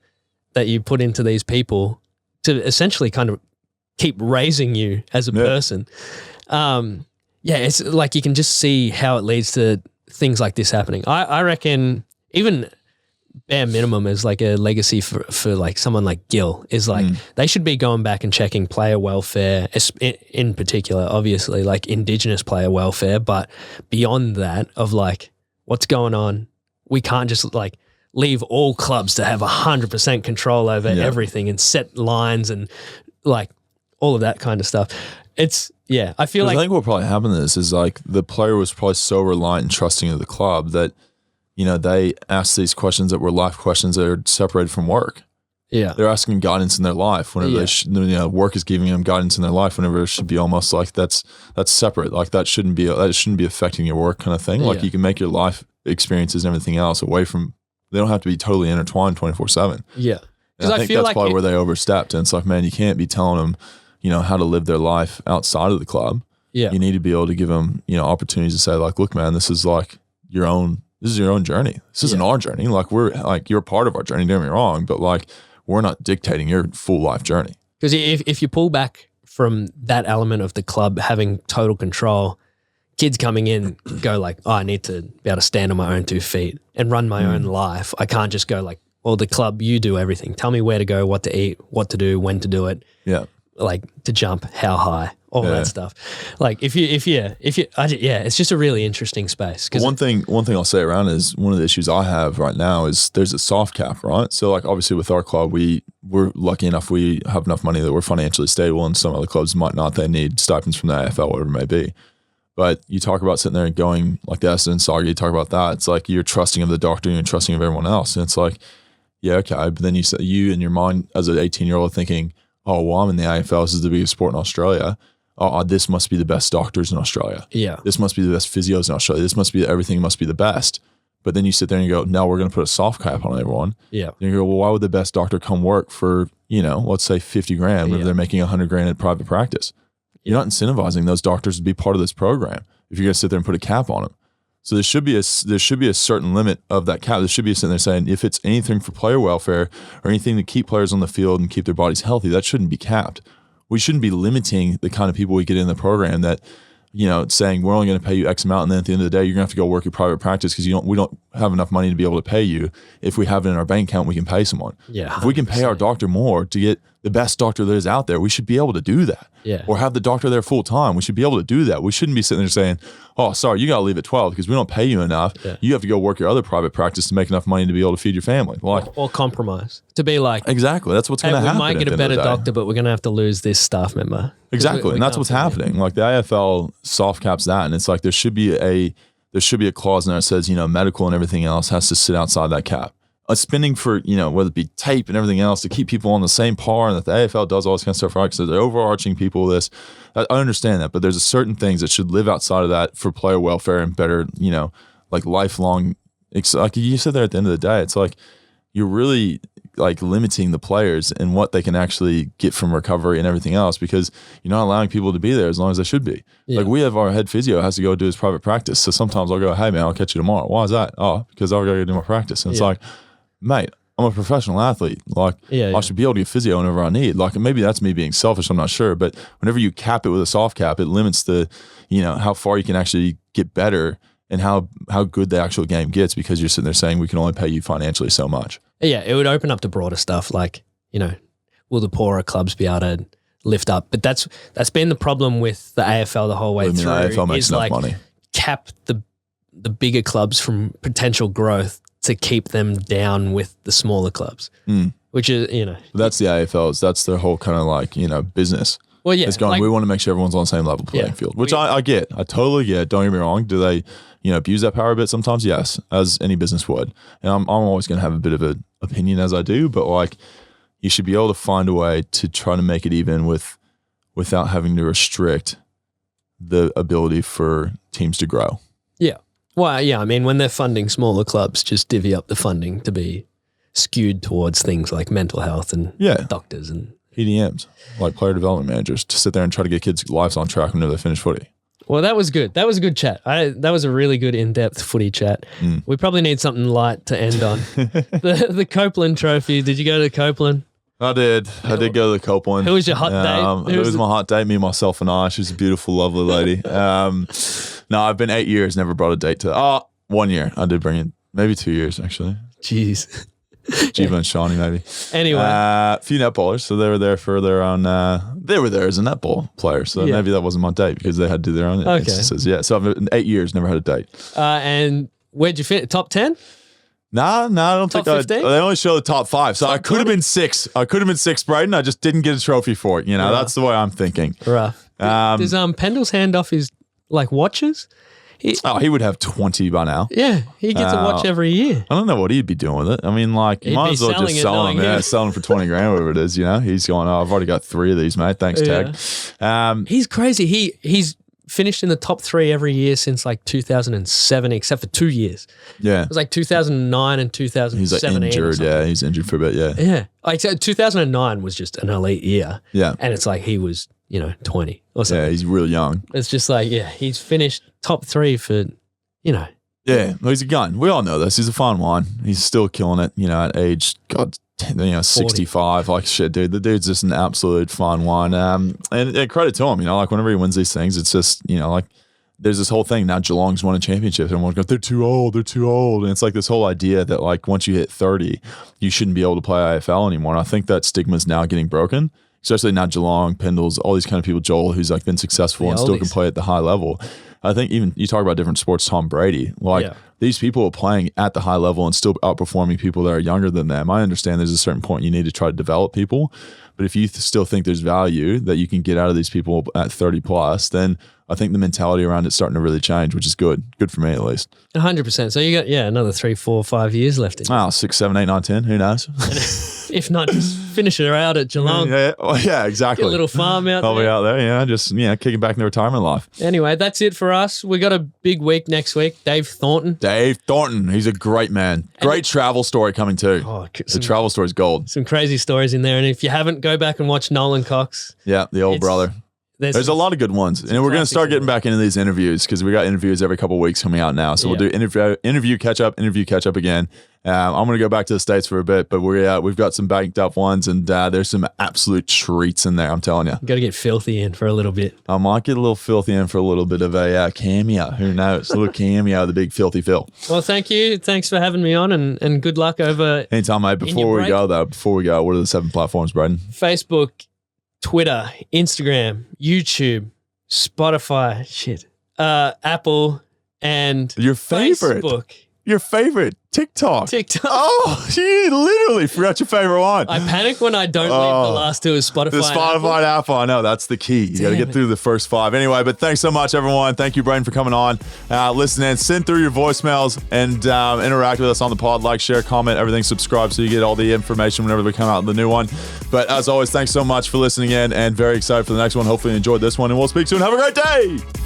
that you put into these people to essentially kind of keep raising you as a person. It's like you can just see how it leads to things like this happening. I reckon even bare minimum is like a legacy for like someone like Gill is like they should be going back and checking player welfare, in particular, obviously like Indigenous player welfare, but beyond that of like what's going on, we can't just like leave all clubs to have 100% control over everything and set lines and like all of that kind of stuff. I feel like I think what probably happened is like the player was probably so reliant and trusting of the club that they asked these questions that were life questions that are separated from work. Yeah, they're asking guidance in their life whenever work is giving them guidance in their life. Whenever it should be almost like that's separate. Like that shouldn't be affecting your work kind of thing. Like you can make your life experiences and everything else away from. They don't have to be totally intertwined 24/7. Yeah, because I think that's probably where they overstepped. And it's like, man, you can't be telling them, how to live their life outside of the club. Yeah, you need to be able to give them, opportunities to say, like, look, man, this is like your own. This is your own journey. This isn't our journey. Like you're a part of our journey. Don't get me wrong, but like we're not dictating your full life journey. Because if you pull back from that element of the club having total control, kids coming in go like, oh, I need to be able to stand on my own 2 feet and run my own life. I can't just go like, well, the club, you do everything. Tell me where to go, what to eat, what to do, when to do it. Yeah. Like to jump, how high, all that stuff. Like it's just a really interesting space. One thing I'll say around is one of the issues I have right now is there's a soft cap, right? So like obviously with our club, we're lucky enough, we have enough money that we're financially stable, and some other clubs might not. They need stipends from the AFL, whatever it may be. But you talk about sitting there and going like the Essendon saga, you talk about that. It's like you're trusting of the doctor and you're trusting of everyone else. And it's like, yeah, okay. But then you in your mind as an 18-year-old thinking, oh, well, I'm in the AFL. This is the biggest sport in Australia. Oh, this must be the best doctors in Australia. Yeah. This must be the best physios in Australia. This must be, everything must be the best. But then you sit there and you go, no, we're going to put a soft cap on everyone. Yeah. And you go, well, why would the best doctor come work for, let's say 50 grand if they're making 100 grand at private practice? You're not incentivizing those doctors to be part of this program if you're going to sit there and put a cap on them. So there should be a certain limit of that cap. There should be a sitting there saying if it's anything for player welfare or anything to keep players on the field and keep their bodies healthy, that shouldn't be capped. We shouldn't be limiting the kind of people we get in the program that, saying we're only going to pay you X amount, and then at the end of the day, you're going to have to go work your private practice because we don't have enough money to be able to pay you. If we have it in our bank account, we can pay someone. Yeah, if we can pay our doctor more to get the best doctor that is out there, we should be able to do that. Yeah. Or have the doctor there full time. We should be able to do that. We shouldn't be sitting there saying, oh, sorry, you got to leave at 12 because we don't pay you enough. Yeah. You have to go work your other private practice to make enough money to be able to feed your family. Like, or compromise. To be like, exactly. That's what's going to happen. We might get a better doctor, but we're going to have to lose this staff member. Exactly. And that's what's happening. Like the AFL soft caps that. And it's like there should be a clause in there that says, medical and everything else has to sit outside that cap. Spending for, whether it be tape and everything else to keep people on the same par, and that the AFL does all this kind of stuff, right? Because they're overarching people this. I understand that, but there's certain things that should live outside of that for player welfare and better, like lifelong. Like you said there at the end of the day, it's like you're really like limiting the players and what they can actually get from recovery and everything else because you're not allowing people to be there as long as they should be. Yeah. Like we have our head physio has to go do his private practice. So sometimes I'll go, hey man, I'll catch you tomorrow. Why is that? Oh, because I've got to go do my practice. And it's like, mate, I'm a professional athlete. Like I should be able to get physio whenever I need. Like maybe that's me being selfish. I'm not sure. But whenever you cap it with a soft cap, it limits the, how far you can actually get better and how good the actual game gets because you're sitting there saying we can only pay you financially so much. Yeah, it would open up to broader stuff like, will the poorer clubs be able to lift up? But that's been the problem with the AFL the whole way through. The AFL makes enough money. Cap the bigger clubs from potential growth to keep them down with the smaller clubs, which is, That's the AFL's. That's their whole kind of like, business. Well, yeah. It's going, we want to make sure everyone's on the same level playing field, which I get. I totally get. Don't get me wrong. Do they, abuse that power a bit sometimes? Yes, as any business would. And I'm always going to have a bit of an opinion as I do, but like you should be able to find a way to try to make it even without having to restrict the ability for teams to grow. Yeah. Well, yeah. I mean, when they're funding smaller clubs, just divvy up the funding to be skewed towards things like mental health and doctors and PDMs, like player development managers, to sit there and try to get kids' lives on track whenever they finish footy. Well, that was good. That was a good chat. That was a really good in-depth footy chat. We probably need something light to end on. The Copeland Trophy. Did you go to Copeland? I did. I did go to the Copeland. Who was your hot date? It was my hot date, me, myself, and I. She's a beautiful, lovely lady. No, I've been 8 years, never brought a date to 1 year. I did bring it. Maybe 2 years, actually. Jeez. Jiva and Shawnee, maybe. Anyway. A few netballers, so they were there for their own, they were there as a netball player, so maybe that wasn't my date because they had to do their own instances. Yeah, so I've been 8 years, never had a date. And where'd you fit? Top 10? No, I don't top think 15? They only show the top 5, so I could have been 6. I could have been 6, Brayden. I just didn't get a trophy for it. That's the way I'm thinking. Rough. Does Pendle's hand off his watches? He would have 20 by now. Yeah, he gets a watch every year. I don't know what he'd be doing with it. I mean, like, you might as well just sell them. Yeah, sell them for 20 grand, whatever it is. He's going, I've already got 3 of these, mate. Thanks, Tag. He's crazy. He's finished in the top 3 every year since like 2007, except for 2 years. Yeah. It was like 2009 and 2017. He's like injured. Yeah, he's injured for a bit. Yeah. Yeah. Like 2009 was just an elite year. Yeah. And it's like he was, 20 or something. Yeah, he's real young. It's just like, he's finished top 3 for, Yeah, well, he's a gun. We all know this. He's a fine wine. He's still killing it, at age, 65. Like, shit, dude. The dude's just an absolute fine wine. And credit to him, like, whenever he wins these things, it's just, like, there's this whole thing. Now Geelong's won a championship and everyone goes, they're too old. And it's like this whole idea that, like, once you hit 30, you shouldn't be able to play AFL anymore. And I think that stigma's now getting broken. Especially now Geelong, Pendles, all these kind of people, Joel, who's like been successful and still can play at the high level. I think even you talk about different sports, Tom Brady, these people are playing at the high level and still outperforming people that are younger than them. I understand there's a certain point you need to try to develop people, but if you still think there's value that you can get out of these people at 30 plus, then I think the mentality around it's starting to really change, which is good. Good for me, at least. 100%. So you got, another 3, 4, 5 years left in you. 6, 7, 8, 9, 10. Who knows? If not, just finish it out at Geelong. Yeah, exactly. Get a little farm out there. I'll be out there, just kicking back into retirement life. Anyway, that's it for us. We got a big week next week. Dave Thornton. He's a great man. Great travel story coming too. The travel story's gold. Some crazy stories in there. And if you haven't, go back and watch Nolan Cox. Yeah, the old brother. There's a lot of good ones. And we're going to start getting back into these interviews because we got interviews every couple of weeks coming out now. So we'll do interview catch up again. I'm going to go back to the States for a bit, but we've got some banked up ones and there's some absolute treats in there, I'm telling you. Got to get filthy in for a little bit. I might get a little filthy in for a little bit of a cameo. Who knows? A little cameo of the big filthy Phil. Well, thank you. Thanks for having me on and good luck over. Anytime, mate. Before we go, what are the 7 platforms, Brayden? Facebook, Twitter, Instagram, YouTube, Spotify, Apple, and your favorite. Facebook. Your favorite. TikTok. Oh, you literally forgot your favorite one. I panic when I don't leave the last 2 is Spotify. The Spotify and Apple. I know, that's the key. You got to get through the first 5. Anyway, but thanks so much, everyone. Thank you, Brayden, for coming on. Listen in, send through your voicemails, and interact with us on the pod. Like, share, comment, everything. Subscribe so you get all the information whenever we come out with the new one. But as always, thanks so much for listening in, and very excited for the next one. Hopefully you enjoyed this one, and we'll speak soon. Have a great day.